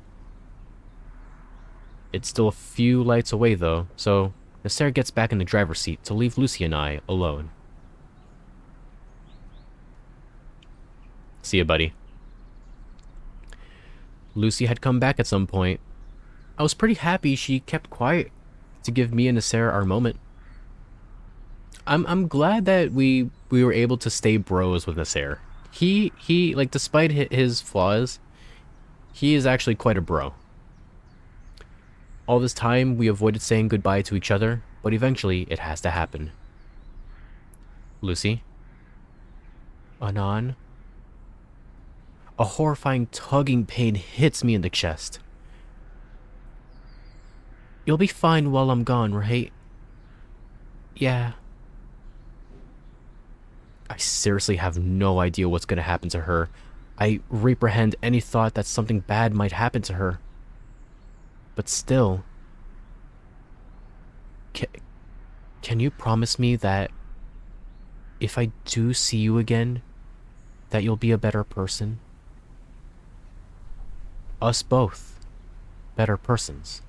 It's still a few lights away though, so Nasser gets back in the driver's seat to leave Lucy and I alone. See ya, buddy. Lucy had come back at some point. I was pretty happy she kept quiet to give me and Nasser our moment. I'm glad that we were able to stay bros with Nasser. He like, despite his flaws, he is actually quite a bro. All this time we avoided saying goodbye to each other, but eventually it has to happen. Lucy? Anon? A horrifying tugging pain hits me in the chest. You'll be fine while I'm gone, right? Yeah. I seriously have no idea what's gonna happen to her. I reprehend any thought that something bad might happen to her. But still, can you promise me that if I do see you again, that you'll be a better person? Us both, better persons.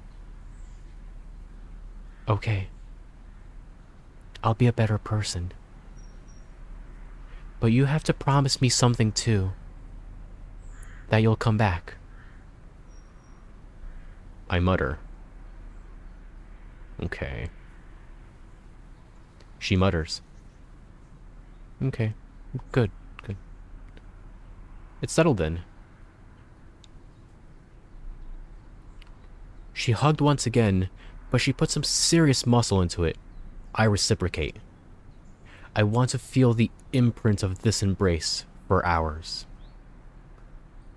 Okay. I'll be a better person. But you have to promise me something too. That you'll come back. I mutter. Okay. She mutters. Okay. Good. It's settled then. She hugged once again, but she put some serious muscle into it. I reciprocate. I want to feel the imprint of this embrace for hours.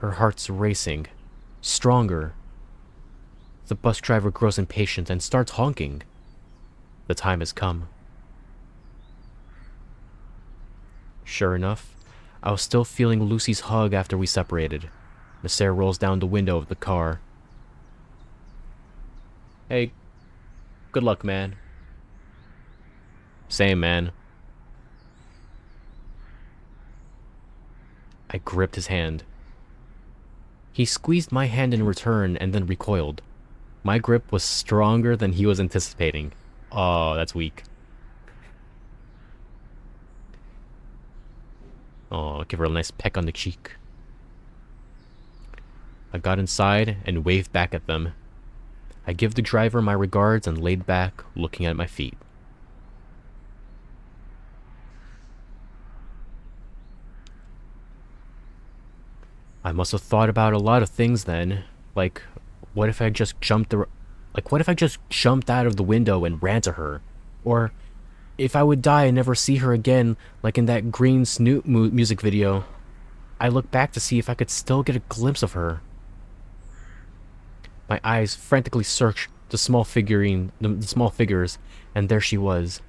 Her heart's racing, stronger. The bus driver grows impatient and starts honking. The time has come. Sure enough, I was still feeling Lucy's hug after we separated. Nasser rolls down the window of the car. Hey, good luck, man. Same, man. I gripped his hand. He squeezed my hand in return and then recoiled. My grip was stronger than he was anticipating. Oh, that's weak. Oh, give her a nice peck on the cheek. I got inside and waved back at them. I give the driver my regards and laid back, looking at my feet. I must have thought about a lot of things then. Like, what if I just jumped out of the window and ran to her? Or if I would die and never see her again, like in that green Snoot music video, I look back to see if I could still get a glimpse of her. My eyes frantically searched the small figures, and there she was.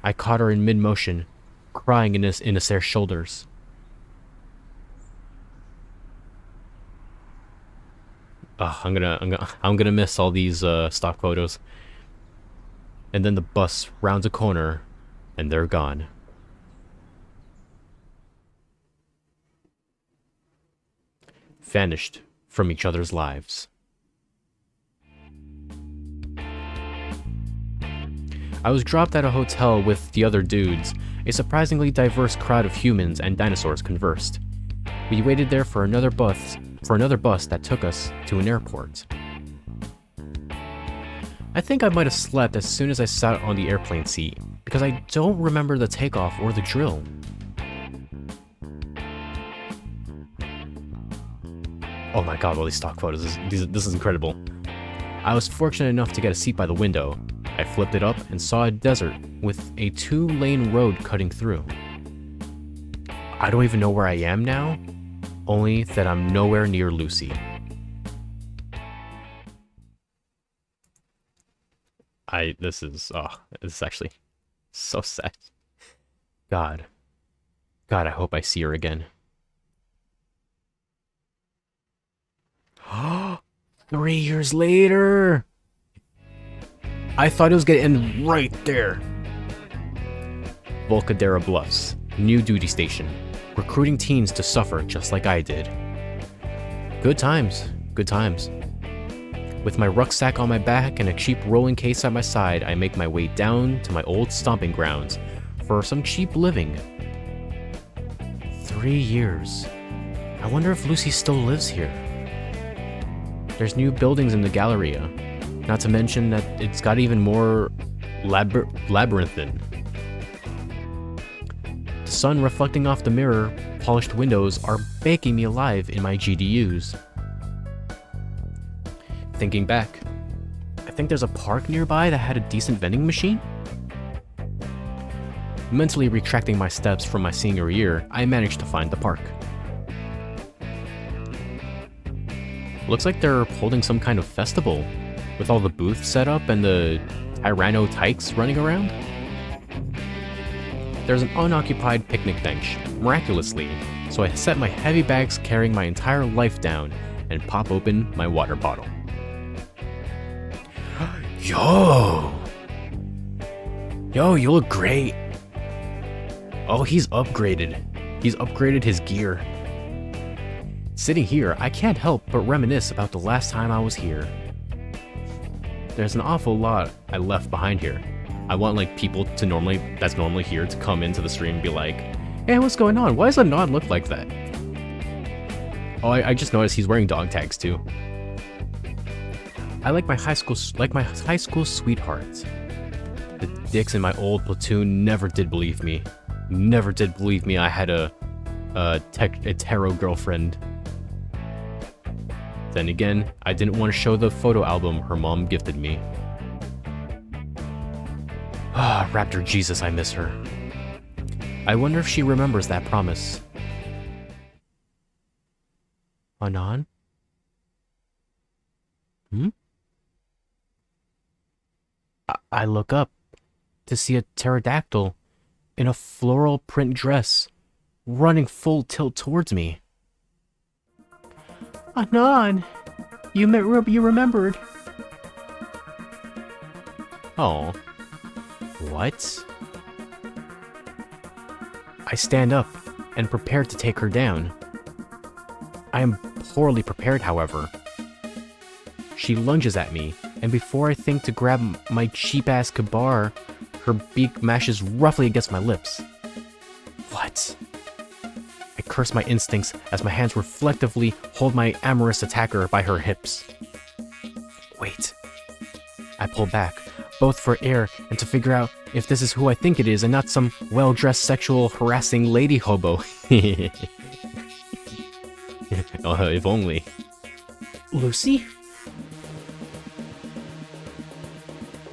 I caught her in mid-motion, crying in Nasser's shoulders. I'm gonna miss all these stock photos. And then the bus rounds a corner, and they're gone. Vanished from each other's lives. I was dropped at a hotel with the other dudes. A surprisingly diverse crowd of humans and dinosaurs conversed. We waited there for another bus that took us to an airport. I think I might have slept as soon as I sat on the airplane seat, because I don't remember the takeoff or the drill. Oh my god, all these stock photos, this is incredible. I was fortunate enough to get a seat by the window. I flipped it up and saw a desert with a 2-lane road cutting through. I don't even know where I am now, only that I'm nowhere near Lucy. This is actually so sad. God, I hope I see her again. 3 years later! I thought it was gonna end right there. Volcadera Bluffs, new duty station. Recruiting teens to suffer just like I did. Good times. With my rucksack on my back and a cheap rolling case at my side, I make my way down to my old stomping grounds for some cheap living. 3 years. I wonder if Lucy still lives here. There's new buildings in the Galleria, not to mention that it's got even more labyrinthine. The sun reflecting off the mirror, polished windows are baking me alive in my GDUs. Thinking back, I think there's a park nearby that had a decent vending machine? Mentally retracting my steps from my senior year, I managed to find the park. Looks like they're holding some kind of festival, with all the booths set up and the Tyranno tykes running around. There's an unoccupied picnic bench, miraculously, so I set my heavy bags carrying my entire life down and pop open my water bottle. Yo! Yo, you look great. Oh, he's upgraded. He's upgraded his gear. Sitting here, I can't help but reminisce about the last time I was here. There's an awful lot I left behind here. I want like people to that's normally here to come into the stream and be like, hey, what's going on? Why does Anon look like that? Oh, I just noticed he's wearing dog tags too. I like my high school sweethearts. The dicks in my old platoon never did believe me. Never did believe me I had a tarot girlfriend. Then again, I didn't want to show the photo album her mom gifted me. Ah, Raptor Jesus, I miss her. I wonder if she remembers that promise. Anon? I look up to see a pterodactyl in a floral print dress running full tilt towards me. Anon, you remembered. Oh. What? I stand up and prepare to take her down. I am poorly prepared, however. She lunges at me, and before I think to grab my cheap-ass kabar, her beak mashes roughly against my lips. What? I curse my instincts as my hands reflectively hold my amorous attacker by her hips. Wait. I pull back, both for air and to figure out if this is who I think it is and not some well-dressed sexual harassing lady hobo. If only. Lucy?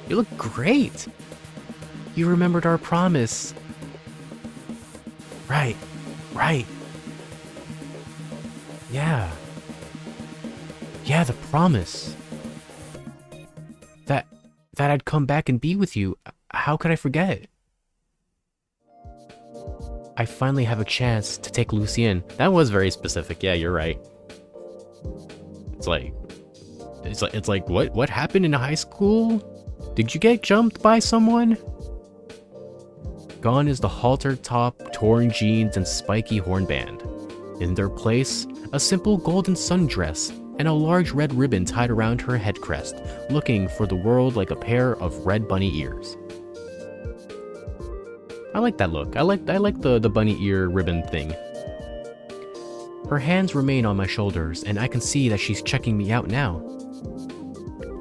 You look great! You remembered our promise. Right. Yeah. Yeah, the promise. That I'd come back and be with you. How could I forget? I finally have a chance to take Lucy in. That was very specific. Yeah, you're right. It's like what happened in high school? Did you get jumped by someone? Gone is the halter top, torn jeans, and spiky hornband. In their place, a simple golden sundress and a large red ribbon tied around her head crest, looking for the world like a pair of red bunny ears. I like that look. I like the bunny ear ribbon thing. Her hands remain on my shoulders, and I can see that she's checking me out now.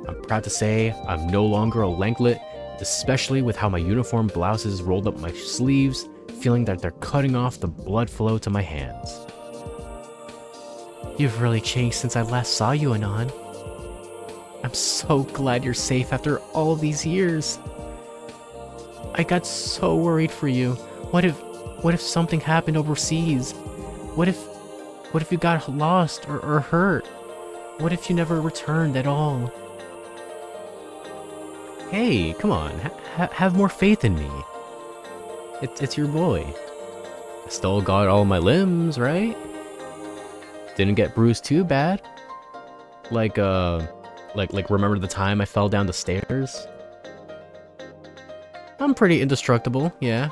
I'm proud to say I'm no longer a lanklet, especially with how my uniform blouses rolled up my sleeves, feeling that they're cutting off the blood flow to my hands. You've really changed since I last saw you, Anon. I'm so glad you're safe after all these years. I got so worried for you. What if something happened overseas? What if you got lost or hurt? What if you never returned at all? Hey, come on, have more faith in me. It's your boy. I still got all my limbs, right? Didn't get bruised too bad. Like remember the time I fell down the stairs? I'm pretty indestructible, yeah.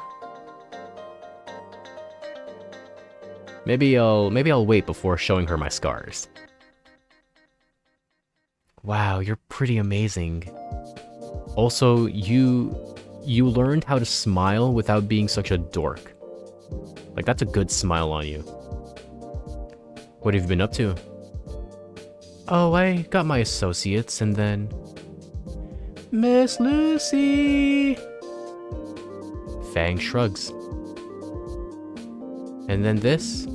Maybe I'll wait before showing her my scars. Wow, you're pretty amazing. Also, you learned how to smile without being such a dork. Like, that's a good smile on you. What have you been up to? Oh, I got my associates and then... Miss Lucy! Fang shrugs. And then this?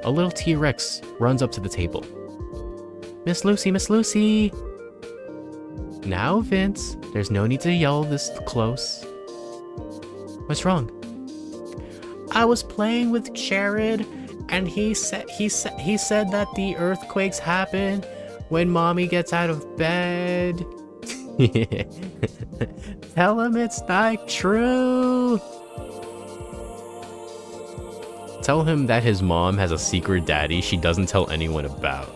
A little T-Rex runs up to the table. Miss Lucy, Miss Lucy! Now, Vince, there's no need to yell this close. What's wrong? I was playing with Jared, and he said that the earthquakes happen when mommy gets out of bed. Tell him it's not true. tell him that his mom has a secret daddy she doesn't tell anyone about.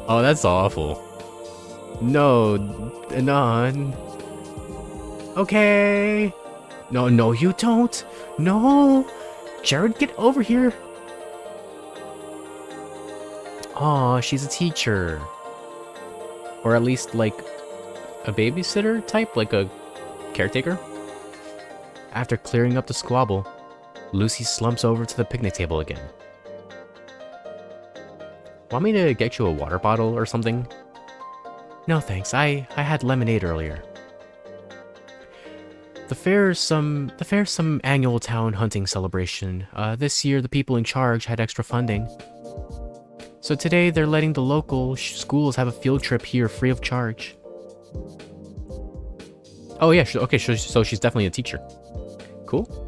Oh, that's awful. No, Anon. Okay. No, no, you don't. No. Jared, get over here. Aw, she's a teacher. Or at least, like, a babysitter type? Like a caretaker? After clearing up the squabble, Lucy slumps over to the picnic table again. Want me to get you a water bottle or something? No thanks, I had lemonade earlier. The fair's some annual town hunting celebration. This year the people in charge had extra funding. So today they're letting the local schools have a field trip here free of charge. Oh yeah, okay, so she's definitely a teacher. Cool.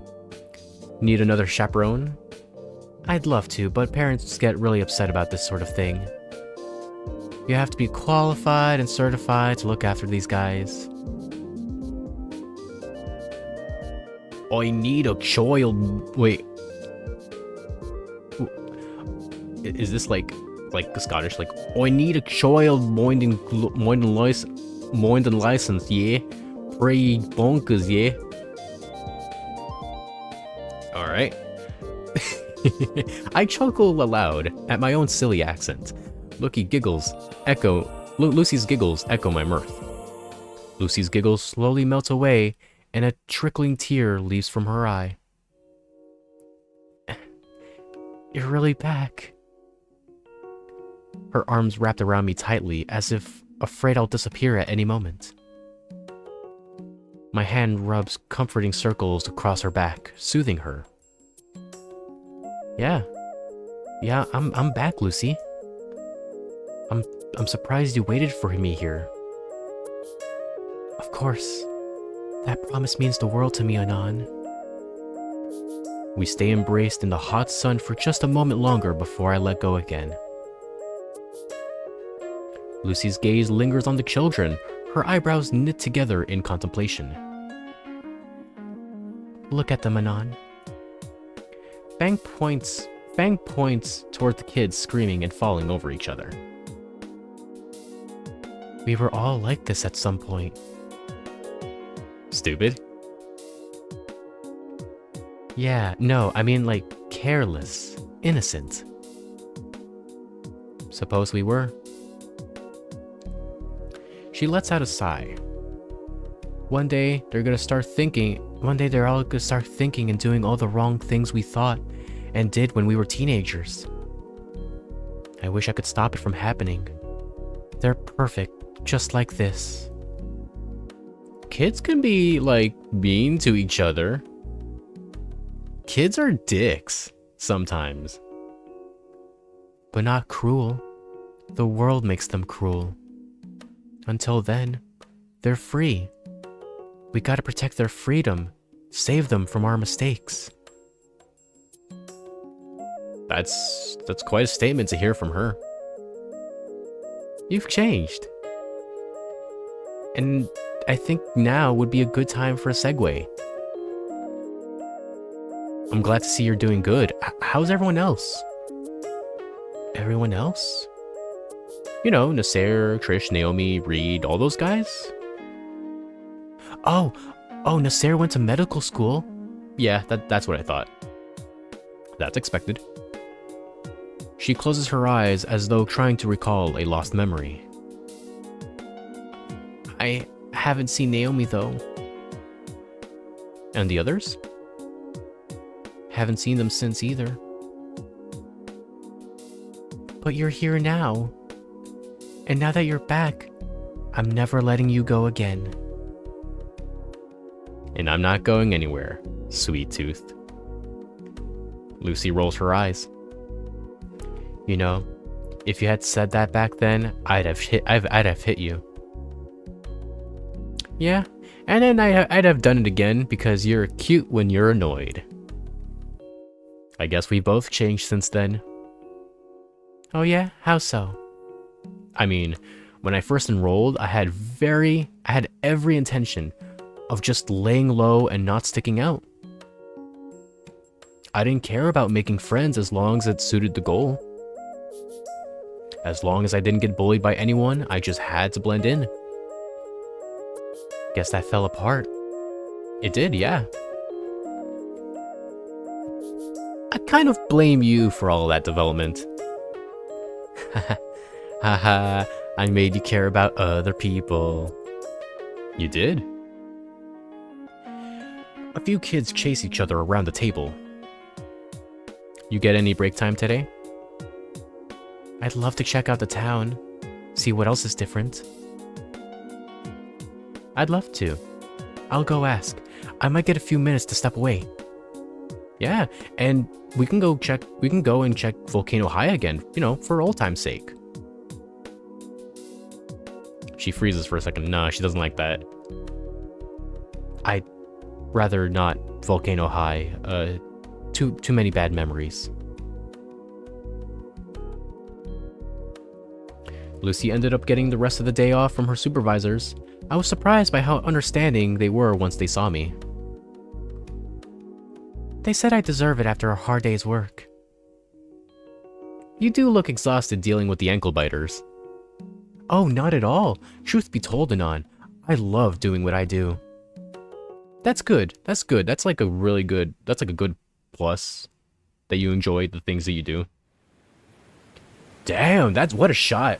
Need another chaperone? I'd love to, but parents get really upset about this sort of thing. You have to be qualified and certified to look after these guys. I need a child. Wait. Is this like the Scottish? Like, I need a child more than license, yeah? Pretty bonkers, yeah? Alright. I chuckle aloud at my own silly accent. Lucy's giggles echo my mirth. Lucy's giggles slowly melt away, and a trickling tear leaves from her eye. You're really back. Her arms wrapped around me tightly, as if afraid I'll disappear at any moment. My hand rubs comforting circles across her back, soothing her. Yeah, I'm back, Lucy. I'm surprised you waited for me here. Of course. That promise means the world to me, Anon. We stay embraced in the hot sun for just a moment longer before I let go again. Lucy's gaze lingers on the children, her eyebrows knit together in contemplation. Look at them, Anon. Fang points toward the kids screaming and falling over each other. We were all like this at some point. Stupid? Yeah, no, I mean like careless, innocent. Suppose we were. She lets out a sigh. One day they're all gonna start thinking and doing all the wrong things we thought and did when we were teenagers. I wish I could stop it from happening. They're perfect, just like this. Kids can be, like, mean to each other. Kids are dicks, sometimes. But not cruel. The world makes them cruel. Until then, they're free. We gotta protect their freedom, save them from our mistakes. That's quite a statement to hear from her. You've changed. And I think now would be a good time for a segue. I'm glad to see you're doing good. How's everyone else? Everyone else? You know, Nasser, Trish, Naomi, Reed, all those guys? Oh, Nasser went to medical school? Yeah, that's what I thought. That's expected. She closes her eyes as though trying to recall a lost memory. I haven't seen Naomi though. And the others? Haven't seen them since either. But you're here now. And now that you're back, I'm never letting you go again. And I'm not going anywhere, sweet tooth. Lucy rolls her eyes. You know, if you had said that back then, I'd have hit you. Yeah, and then I'd have done it again because you're cute when you're annoyed. I guess we both changed since then. Oh yeah? How so? I mean, when I first enrolled, I had every intention of just laying low and not sticking out. I didn't care about making friends as long as it suited the goal. As long as I didn't get bullied by anyone, I just had to blend in. Guess that fell apart. It did, yeah. I kind of blame you for all that development. Haha, I made you care about other people. You did? A few kids chase each other around the table. You get any break time today? I'd love to check out the town, see what else is different. I'd love to. I'll go ask. I might get a few minutes to step away. Yeah, and we can go and check Volcano High again, you know, for old time's sake. She freezes for a second. Nah, she doesn't like that. I'd rather not Volcano High. Too many bad memories. Lucy ended up getting the rest of the day off from her supervisors. I was surprised by how understanding they were once they saw me. They said I deserve it after a hard day's work. You do look exhausted dealing with the ankle biters. Oh, not at all. Truth be told, Anon, I love doing what I do. That's good. That's good. That's like a really good, that's like a good plus that you enjoy the things that you do. Damn, that's what a shot.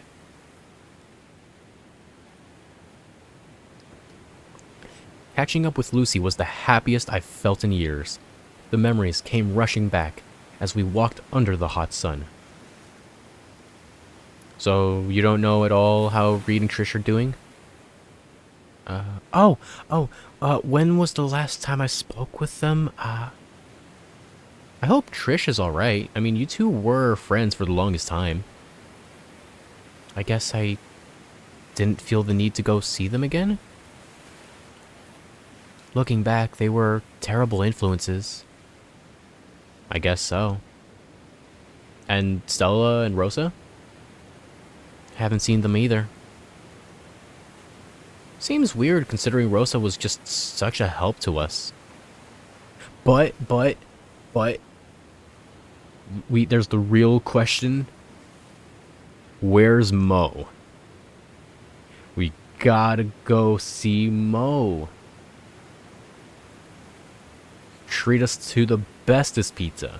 Catching up with Lucy was the happiest I've felt in years. The memories came rushing back as we walked under the hot sun. So, you don't know at all how Reed and Trish are doing? When was the last time I spoke with them? I hope Trish is alright. I mean, you two were friends for the longest time. I guess I didn't feel the need to go see them again? Looking back, they were terrible influences. I guess so. And Stella and Rosa? Haven't seen them either. Seems weird considering Rosa was just such a help to us. But, there's the real question. Where's Mo? We gotta go see Mo. Treat us to the bestest pizza.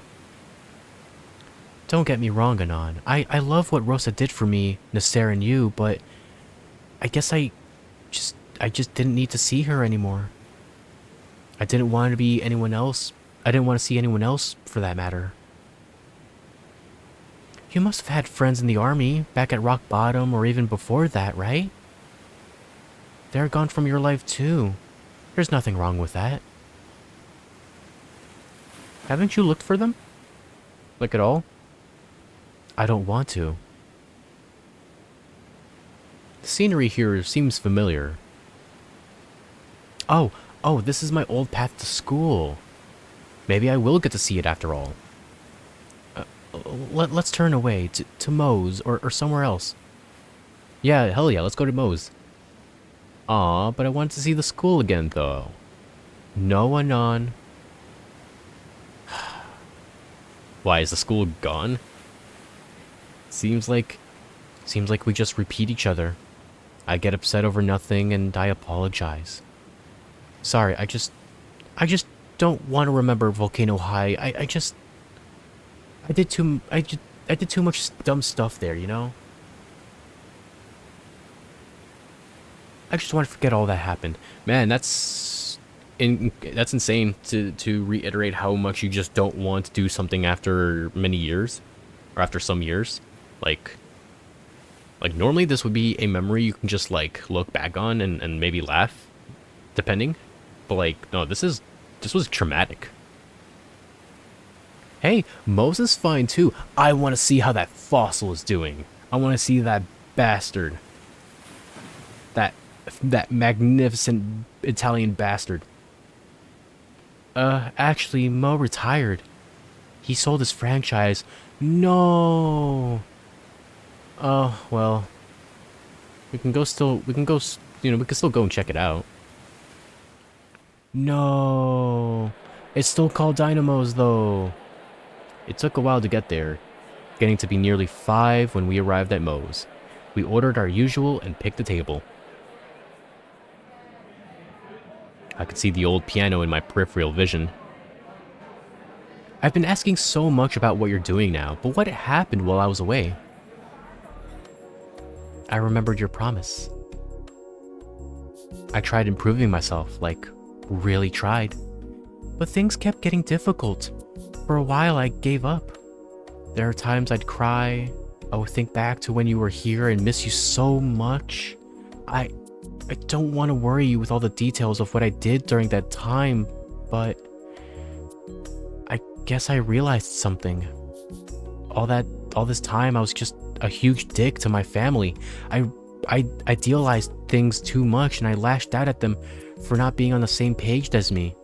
Don't get me wrong, Anon. I love what Rosa did for me, Nasser and you, but I guess I just didn't need to see her anymore. I didn't want to be anyone else. I didn't want to see anyone else for that matter. You must have had friends in the army, back at Rock Bottom or even before that, right? They're gone from your life too. There's nothing wrong with that. Haven't you looked for them? Like at all? I don't want to. The scenery here seems familiar. Oh, this is my old path to school. Maybe I will get to see it after all. Let's turn away to Moe's or somewhere else. Yeah, hell yeah, let's go to Moe's. Aw, but I want to see the school again though. No, Anon. Why, is the school gone? Seems like we just repeat each other. I get upset over nothing and I apologize. Sorry, I just don't want to remember Volcano High. I did too much dumb stuff there, you know? I just want to forget all that happened. Man, that's insane to reiterate how much you just don't want to do something after many years or after some years. Like normally this would be a memory you can just like look back on and maybe laugh, depending. But like, no, this was traumatic. Hey, Mo's fine too. I want to see how that fossil is doing. I want to see that bastard. That magnificent Italian bastard. Actually, Mo retired. He sold his franchise. No. Oh, well. We can still go and check it out. No. It's still called Dynamos, though. It took a while to get there, getting to be nearly 5 when we arrived at Moe's. We ordered our usual and picked a table. I could see the old piano in my peripheral vision. I've been asking so much about what you're doing now, but what happened while I was away? I remembered your promise. I tried improving myself, like, really tried. But things kept getting difficult. For a while, I gave up. There are times I'd cry. I would think back to when you were here and miss you so much. I don't want to worry you with all the details of what I did during that time, but I guess I realized something. All this time, I was just a huge dick to my family. I idealized things too much, and I lashed out at them for not being on the same page as me.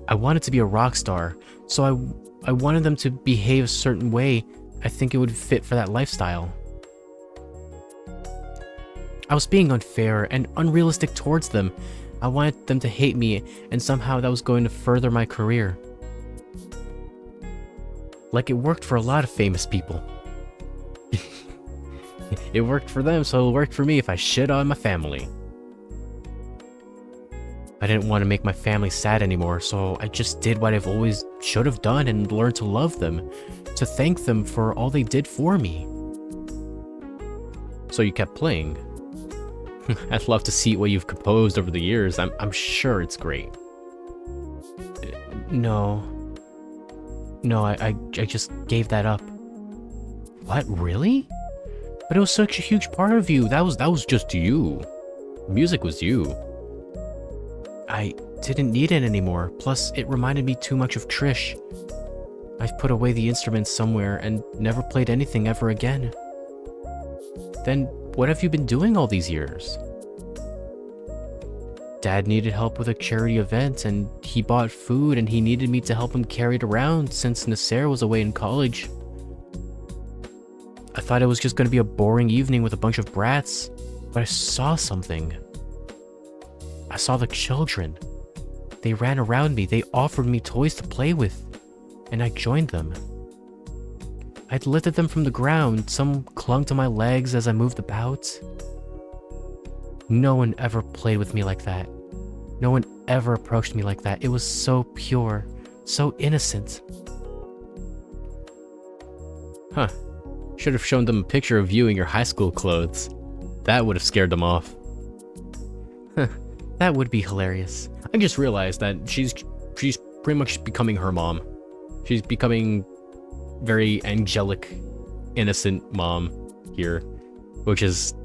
I wanted to be a rock star, so I wanted them to behave a certain way. I think it would fit for that lifestyle. I was being unfair and unrealistic towards them. I wanted them to hate me, and somehow that was going to further my career. Like it worked for a lot of famous people. It worked for them, so it'll work for me if I shit on my family. I didn't want to make my family sad anymore, so I just did what I've always should have done and learned to love them, to thank them for all they did for me. So you kept playing. I'd love to see what you've composed over the years. I'm sure it's great. No, I just gave that up. What, really? But it was such a huge part of you. That was just you. Music was you. I didn't need it anymore. Plus, it reminded me too much of Trish. I've put away the instruments somewhere and never played anything ever again. Then, what have you been doing all these years? Dad needed help with a charity event, and he bought food, and he needed me to help him carry it around since Nasser was away in college. I thought it was just going to be a boring evening with a bunch of brats, but I saw something. I saw the children. They ran around me, they offered me toys to play with, and I joined them. I'd lifted them from the ground, some clung to my legs as I moved about. No one ever played with me like that. No one ever approached me like that. It was so pure, so innocent. Huh. Should have shown them a picture of you in your high school clothes. That would have scared them off. Huh. That would be hilarious. I just realized that she's pretty much becoming her mom. She's becoming very angelic, innocent mom here, which is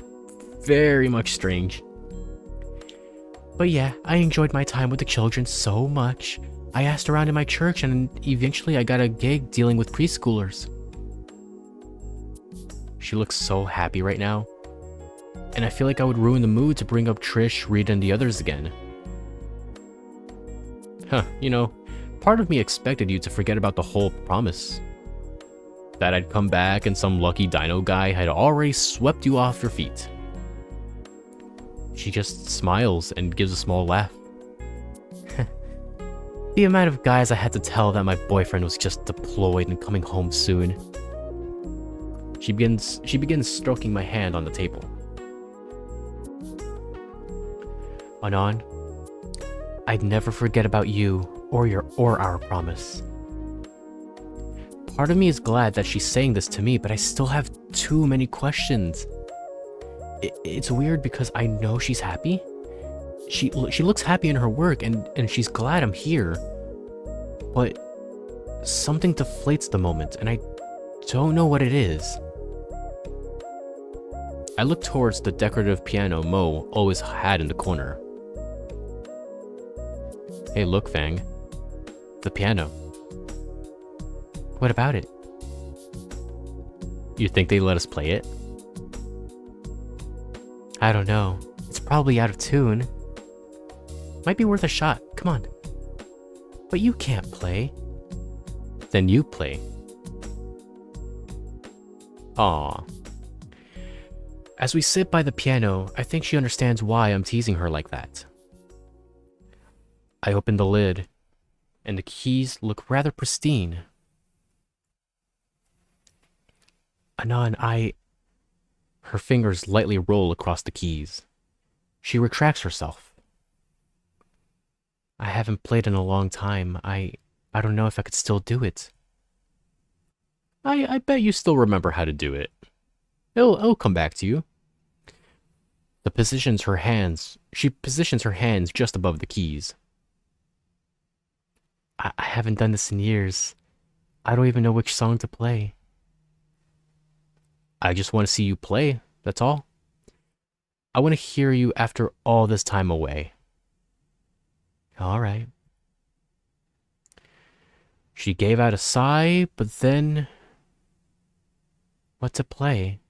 very much strange. But yeah, I enjoyed my time with the children so much. I asked around in my church and eventually I got a gig dealing with preschoolers. She looks so happy right now. And I feel like I would ruin the mood to bring up Trish, Rita, and the others again. Huh, you know, part of me expected you to forget about the whole promise. That I'd come back and some lucky dino guy had already swept you off your feet. She just smiles and gives a small laugh. The amount of guys I had to tell that my boyfriend was just deployed and coming home soon. She begins stroking my hand on the table. Anon, I'd never forget about you or our promise. Part of me is glad that she's saying this to me, but I still have too many questions. It's weird because I know she's happy. She looks happy in her work and she's glad I'm here. But something deflates the moment and I don't know what it is. I look towards the decorative piano Mo always had in the corner. Hey, look, Fang. The piano. What about it? You think they let us play it? I don't know. It's probably out of tune. Might be worth a shot. Come on. But you can't play. Then you play. Aww. As we sit by the piano, I think she understands why I'm teasing her like that. I open the lid, and the keys look rather pristine. Anon, Her fingers lightly roll across the keys. She retracts herself. I haven't played in a long time. I don't know if I could still do it. I bet you still remember how to do it. It'll come back to you. She positions her hands just above the keys. I haven't done this in years. I don't even know which song to play. I just want to see you play, that's all. I want to hear you after all this time away. All right. She gave out a sigh, but then... What to play?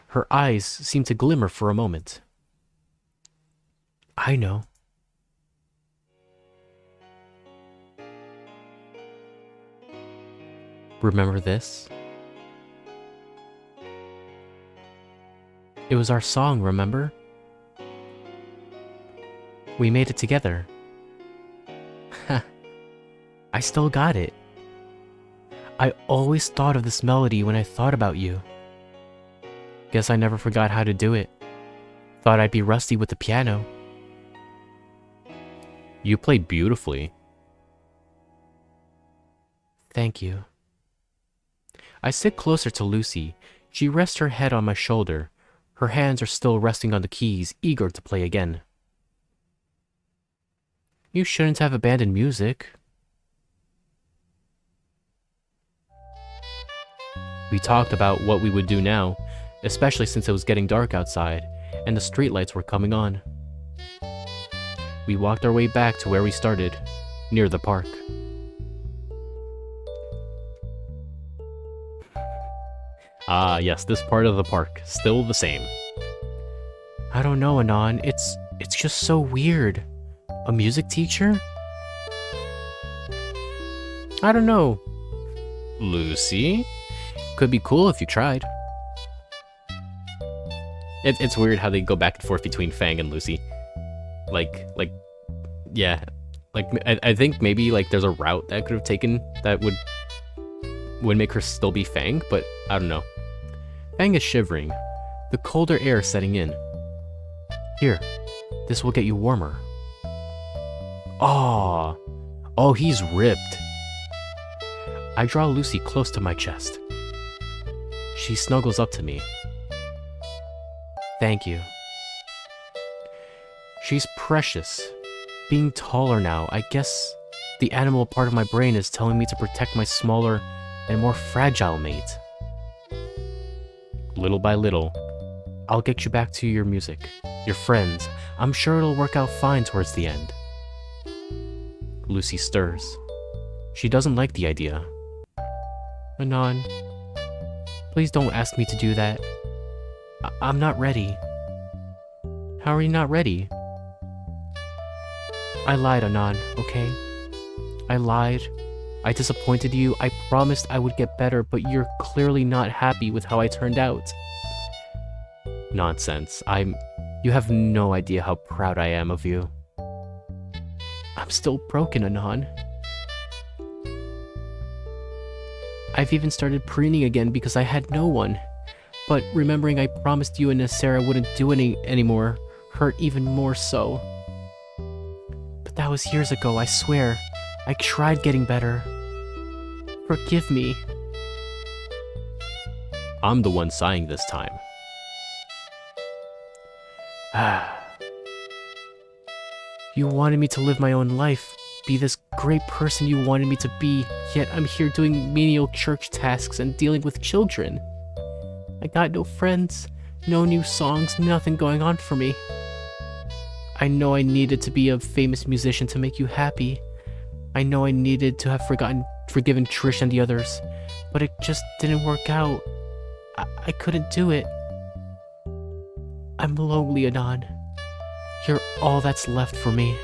Her eyes seemed to glimmer for a moment. I know. Remember this? It was our song, remember? We made it together. Ha! I still got it. I always thought of this melody when I thought about you. Guess I never forgot how to do it. Thought I'd be rusty with the piano. You played beautifully. Thank you. I sit closer to Lucy. She rests her head on my shoulder. Her hands are still resting on the keys, eager to play again. You shouldn't have abandoned music. We talked about what we would do now, especially since it was getting dark outside, and the streetlights were coming on. We walked our way back to where we started, near the park. Ah, yes, this part of the park, still the same. I don't know, Anon, it's just so weird. A music teacher? I don't know. Lucy? Could be cool if you tried. It's weird how they go back and forth between Fang and Lucy. Yeah. I think maybe, like, there's a route that could have taken that would make her still be Fang, but I don't know. Fang is shivering, the colder air setting in. Here, this will get you warmer. Aww. Oh, he's ripped. I draw Lucy close to my chest. She snuggles up to me. Thank you. She's precious. Being taller now, I guess the animal part of my brain is telling me to protect my smaller and more fragile mate. Little by little, I'll get you back to your music, your friends. I'm sure it'll work out fine towards the end. Lucy stirs. She doesn't like the idea. Anon, please don't ask me to do that. I'm not ready. How are you not ready? I lied, Anon, okay? I lied. I disappointed you. I promised I would get better, but you're clearly not happy with how I turned out. Nonsense. You have no idea how proud I am of you. I'm still broken, Anon. I've even started preening again because I had no one. But remembering I promised you and Sarah wouldn't do anymore hurt even more so. But that was years ago, I swear. I tried getting better. Forgive me. I'm the one sighing this time. You wanted me to live my own life, be this great person you wanted me to be, yet I'm here doing menial church tasks and dealing with children. I got no friends, no new songs, nothing going on for me. I know I needed to be a famous musician to make you happy. I know I needed to have forgiven Trish and the others, but it just didn't work out. I couldn't do it. I'm lonely, Anon. You're all that's left for me.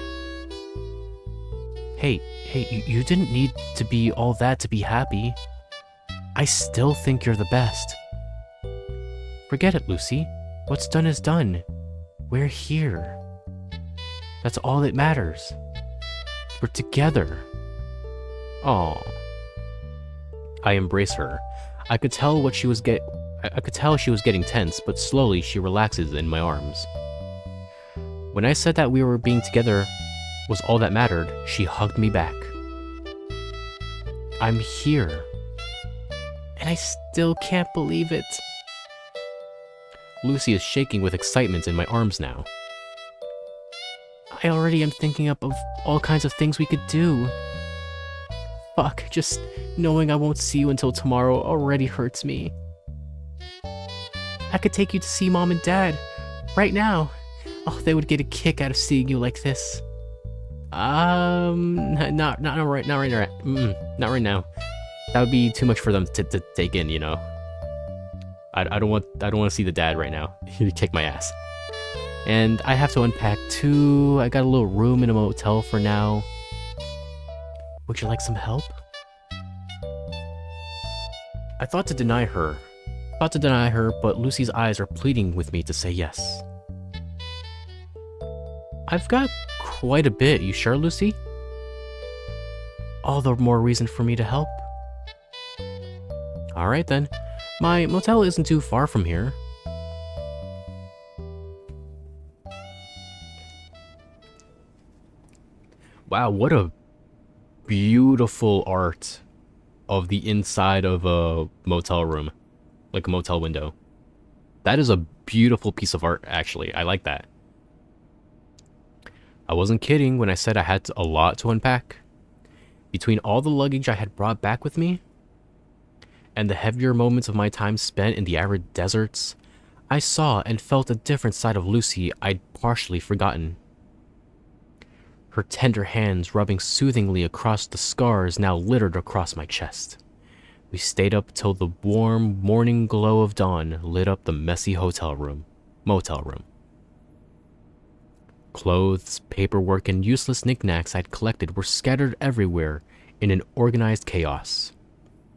Hey, you didn't need to be all that to be happy. I still think you're the best. Forget it, Lucy. What's done is done. We're here. That's all that matters. We're together. Aww. I embrace her. I could tell I could tell she was getting tense, but slowly she relaxes in my arms. When I said that we were being together was all that mattered, she hugged me back. I'm here. And I still can't believe it. Lucy is shaking with excitement in my arms now. I already am thinking up of all kinds of things we could do. Fuck, just knowing I won't see you until tomorrow already hurts me. I could take you to see Mom and Dad, right now. Oh, they would get a kick out of seeing you like this. Not right now. That would be too much for them to take in, you know. I don't want to see the dad right now. He'd kick my ass. And I have to unpack too. I got a little room in a motel for now. Would you like some help? I thought to deny her, but Lucy's eyes are pleading with me to say yes. I've got quite a bit, you sure, Lucy? All the more reason for me to help. Alright then, my motel isn't too far from here. Wow, what a beautiful art of the inside of a motel room. Like a motel window. That is a beautiful piece of art, actually. I like that. I wasn't kidding when I said I had a lot to unpack. Between all the luggage I had brought back with me, and the heavier moments of my time spent in the arid deserts, I saw and felt a different side of Lucy I'd partially forgotten. Her tender hands rubbing soothingly across the scars now littered across my chest. We stayed up till the warm morning glow of dawn lit up the messy motel room. Clothes, paperwork, and useless knickknacks I'd collected were scattered everywhere in an organized chaos.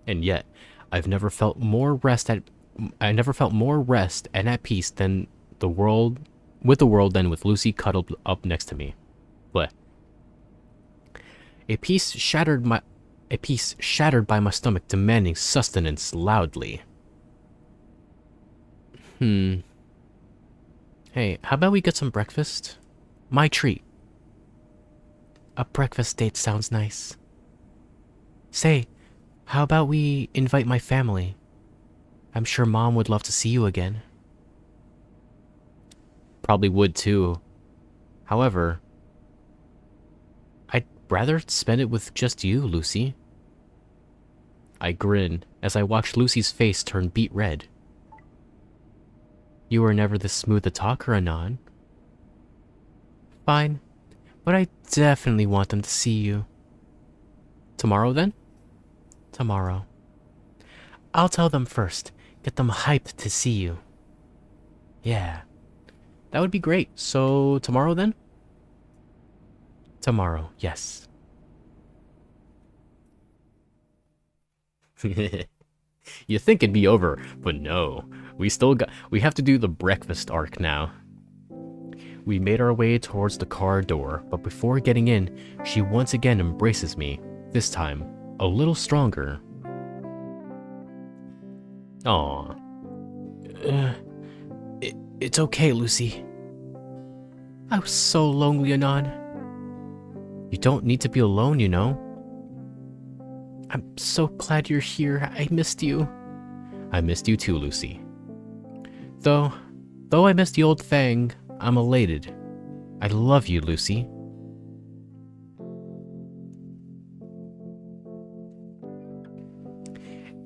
And yet, I never felt more rest and at peace than the world than with Lucy cuddled up next to me. Bleh. A piece shattered by my stomach demanding sustenance loudly. Hey, how about we get some breakfast? My treat. A breakfast date sounds nice. Say, how about we invite my family? I'm sure Mom would love to see you again. Probably would too. However, I'd rather spend it with just you, Lucy. I grinned as I watched Lucy's face turn beet red. You were never this smooth a talker, Anon. Fine, but I definitely want them to see you. Tomorrow then? Tomorrow. I'll tell them first. Get them hyped to see you. Yeah, that would be great. So, tomorrow then? Tomorrow, yes. You think it'd be over, but no. We have to do the breakfast arc now. We made our way towards the car door, but before getting in, she once again embraces me, this time a little stronger. Aw. It's okay, Lucy. I was so lonely, Anon. You don't need to be alone, you know. I'm so glad you're here. I missed you. I missed you too, Lucy. Though I missed the old Fang, I'm elated. I love you, Lucy.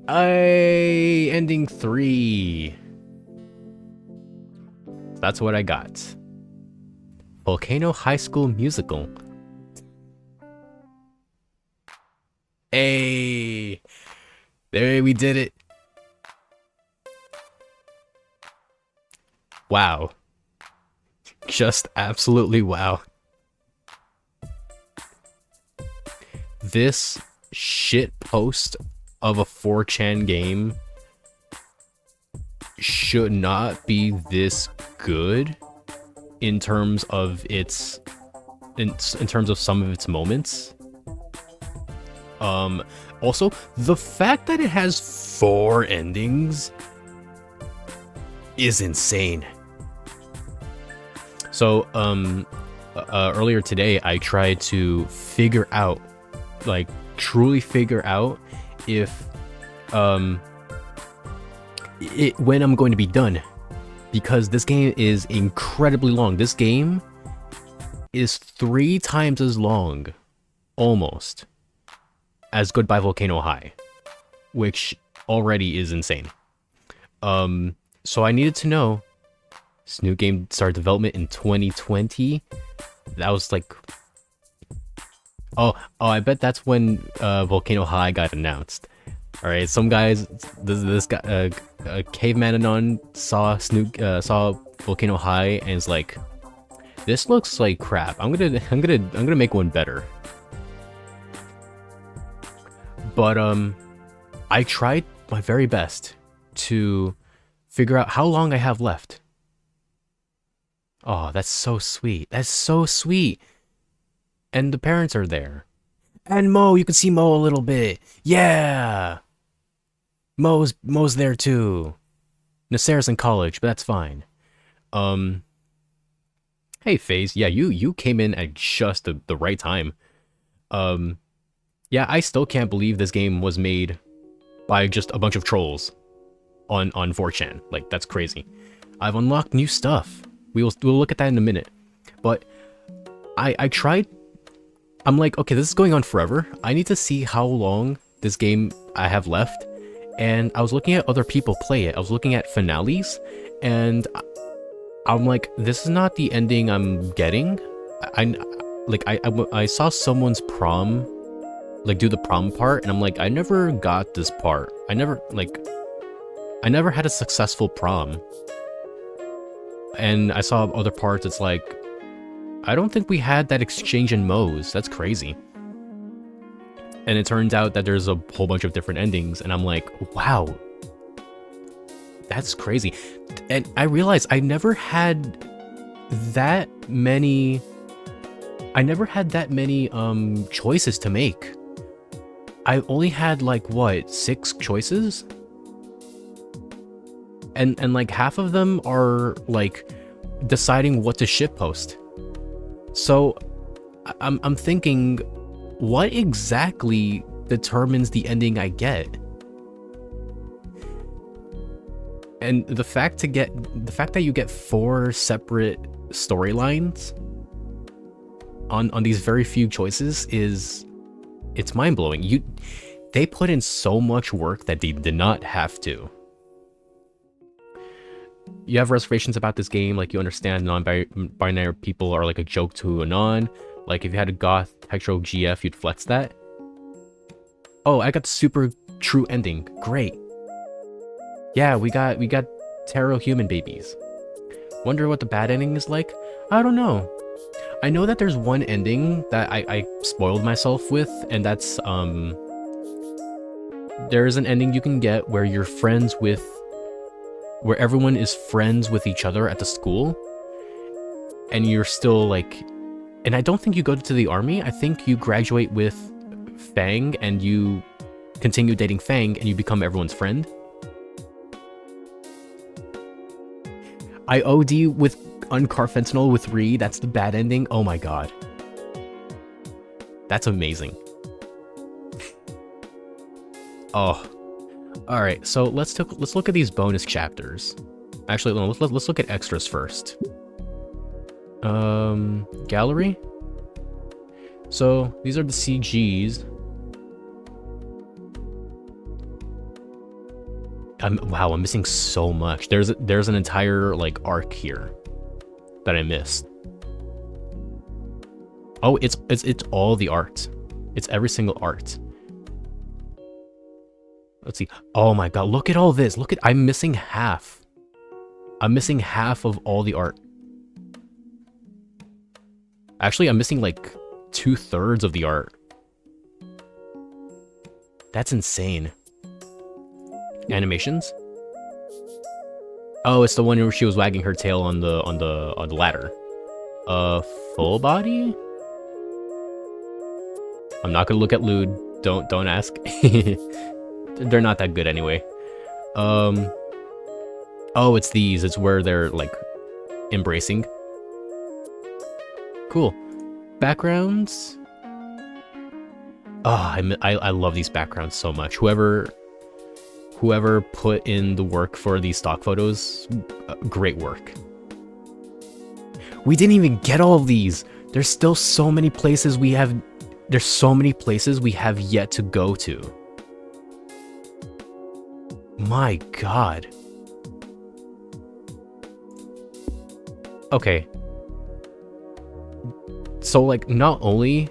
Ending 3. That's what I got. Volcano High School Musical. Hey, there we did it. Wow. Just absolutely wow. This shit post of a 4chan game should not be this good in terms of in terms of some of its moments. Also, the fact that it has 4 endings is insane. So, earlier today, I tried to figure out, like, truly figure out if, when I'm going to be done. Because this game is incredibly long. This game is 3 times as long, almost, as Goodbye Volcano High, which already is insane. So I needed to know, Snoot game started development in 2020. That was like, oh, I bet that's when Volcano High got announced. All right, some guys, this guy, Caveman Anon saw saw Volcano High and is like, this looks like crap. I'm gonna make one better. But I tried my very best to figure out how long I have left. Oh, that's so sweet. That's so sweet. And the parents are there. And Mo, you can see Mo a little bit. Yeah. Mo's there too. Nasser's in college, but that's fine. Hey FaZe, yeah, you came in at just the right time. Yeah, I still can't believe this game was made by just a bunch of trolls on 4chan. Like, that's crazy. I've unlocked new stuff. We'll look at that in a minute. But I tried. I'm like, okay, this is going on forever. I need to see how long this game I have left. And I was looking at other people play it. I was looking at finales, and I'm like, this is not the ending I'm getting. I saw someone's prom, like, do the prom part, and I'm like, I never got this part. I never had a successful prom. And I saw other parts, it's like, I don't think we had that exchange in Moe's. That's crazy. And it turns out that there's a whole bunch of different endings, and I'm like, wow, that's crazy. And I realized I never had that many choices to make. I only had, like, what, 6 choices? And like half of them are like deciding what to shitpost. So I'm thinking, what exactly determines the ending I get? And the fact that you get 4 separate storylines on these very few choices it's mind-blowing. They put in so much work that they did not have to. You have reservations about this game, like, you understand non-binary people are like a joke to Anon. Like, if you had a goth hetero GF, you'd flex that. Oh, I got the super true ending. Great. Yeah, we got tarot human babies. Wonder what the bad ending is like? I don't know. I know that there's one ending that I spoiled myself with, and that's there's an ending you can get where you're friends with, where everyone is friends with each other at the school, and you're still like, and I don't think you go to the army. I think you graduate with Fang and you continue dating Fang and you become everyone's friend. I OD with uncarfentanil with Ree. That's the bad ending. Oh my god, that's amazing. Oh. Alright, so let's look at these bonus chapters. Actually, no, let's look at extras first. Gallery? So, these are the CGs. Wow, I'm missing so much. There's an entire, like, arc here that I missed. Oh, it's all the art. It's every single art. Let's see. Oh my god, look at all this. Look at, I'm missing half. I'm missing half of all the art. Actually, I'm missing like 2/3 of the art. That's insane. Animations? Oh, it's the one where she was wagging her tail on the ladder. Full body? I'm not gonna look at lewd. Don't ask. They're not that good anyway. Oh, it's these. It's where they're like embracing. Cool. Backgrounds. Oh, I love these backgrounds so much. Whoever put in the work for these stock photos, great work. We didn't even get all of these. There's still so many places we have. There's so many places we have yet to go to. My God. Okay. So like, not only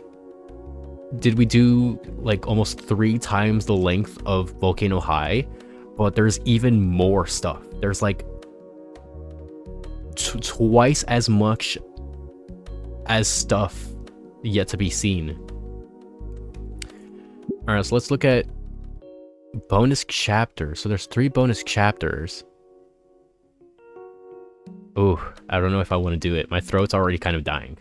did we do like almost 3 times the length of Volcano High, but there's even more stuff. There's like twice as much as stuff yet to be seen. All right, so let's look at bonus chapters. So there's 3 bonus chapters. Ooh, I don't know if I want to do it. My throat's already kind of dying.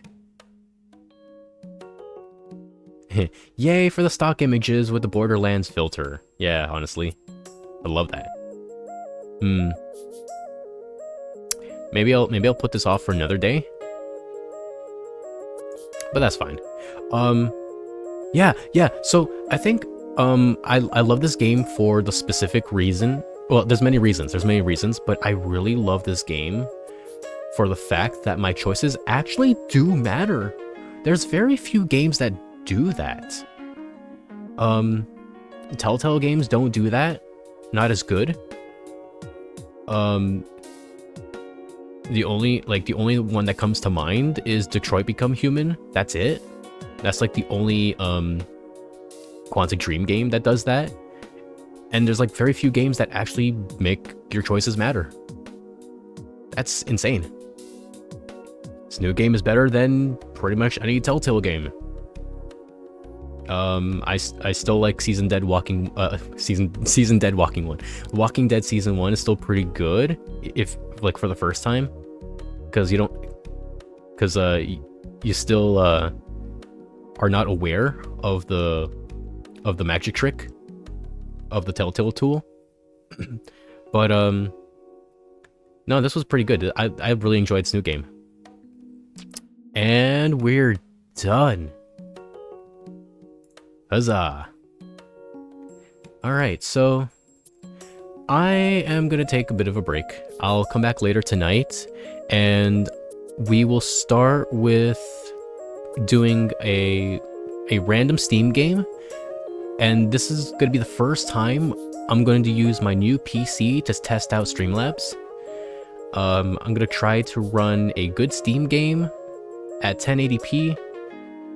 Yay for the stock images with the Borderlands filter. Yeah, honestly. I love that. Maybe I'll put this off for another day. But that's fine. Yeah. So I think I love this game for the specific reason. Well, there's many reasons, but I really love this game for the fact that my choices actually do matter. There's very few games that do that. Telltale games don't do that. Not as good. The only one that comes to mind is Detroit Become Human. That's it. That's like the only Quantic Dream game that does that. And there's like very few games that actually make your choices matter. That's insane. This new game is better than pretty much any Telltale game. I still like Season Dead Walking 1. Walking Dead Season 1 is still pretty good if like for the first time, because you still are not aware of the magic trick of the Telltale tool. But no, this was pretty good. I really enjoyed Snoot game. And we're done. Huzzah. Alright, so I am gonna take a bit of a break. I'll come back later tonight, and we will start with doing a random Steam game. And this is gonna be the first time I'm going to use my new PC to test out Streamlabs. I'm gonna try to run a good Steam game at 1080p,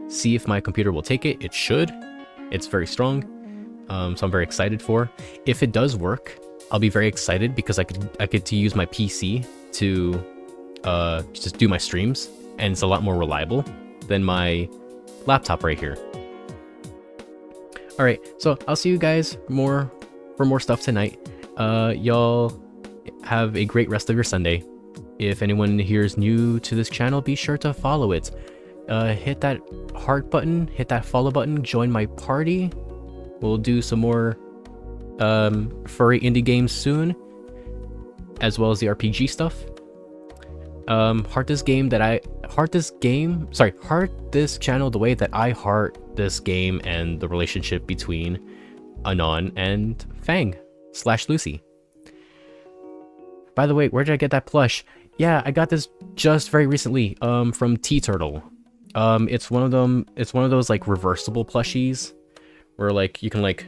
see if my computer will take it. It should. It's very strong, so I'm very excited for. If it does work, I'll be very excited because I get to use my PC to just do my streams, and it's a lot more reliable than my laptop right here. All right, so I'll see you guys for more stuff tonight. Y'all have a great rest of your Sunday. If anyone here is new to this channel, be sure to follow it. Hit that heart button, hit that follow button, join my party. We'll do some more furry indie games soon, as well as the RPG stuff. Heart this channel the way that I heart this game and the relationship between Anon and Fang/Lucy. By the way, where did I get that plush? Yeah, I got this just very recently, from T-Turtle. It's one of those like reversible plushies where like you can like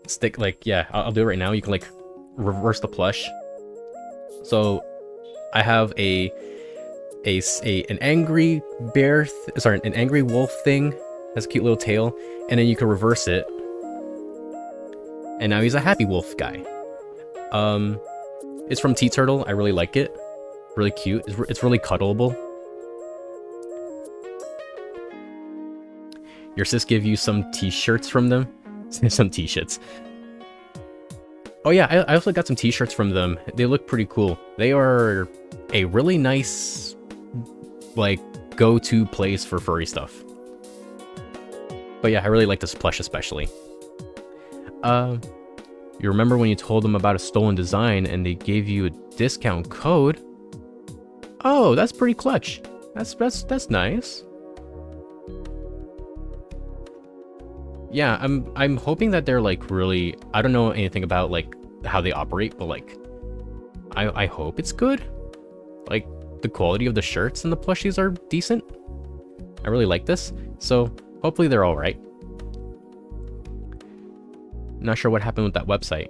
stick, like, yeah, I'll do it right now. You can like reverse the plush. So I have an angry an angry wolf thing, has a cute little tail, and then you can reverse it, and now he's a happy wolf guy. It's from T-Turtle. I really like it. Really cute. It's really cuddleable. Your sis give you some t-shirts from them? Some t-shirts. Oh yeah, I also got some t-shirts from them. They look pretty cool. They are a really nice, like, go-to place for furry stuff. But yeah, I really like this plush especially. You remember when you told them about a stolen design and they gave you a discount code? Oh, that's pretty clutch. That's nice. Yeah, I'm hoping that they're like really, I don't know anything about like how they operate, but like I hope it's good. Like the quality of the shirts and the plushies are decent. I really like this, so hopefully they're all right. Not sure what happened with that website.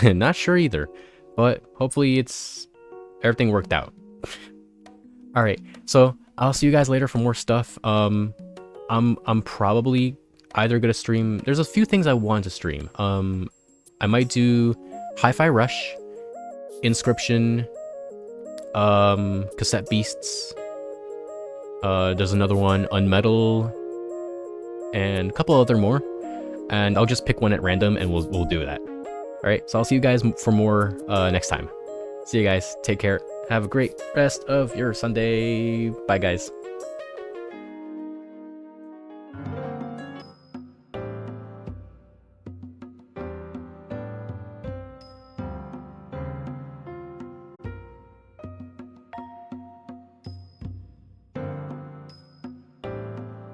Not sure either, but hopefully everything worked out. All right, so I'll see you guys later for more stuff. I'm probably either gonna stream. There's a few things I want to stream. I might do Hi-Fi Rush, Inscription, Cassette Beasts. There's another one, Unmetal, and a couple other more. And I'll just pick one at random and we'll do that. All right, so I'll see you guys for more next time. See you guys. Take care. Have a great rest of your Sunday. Bye, guys.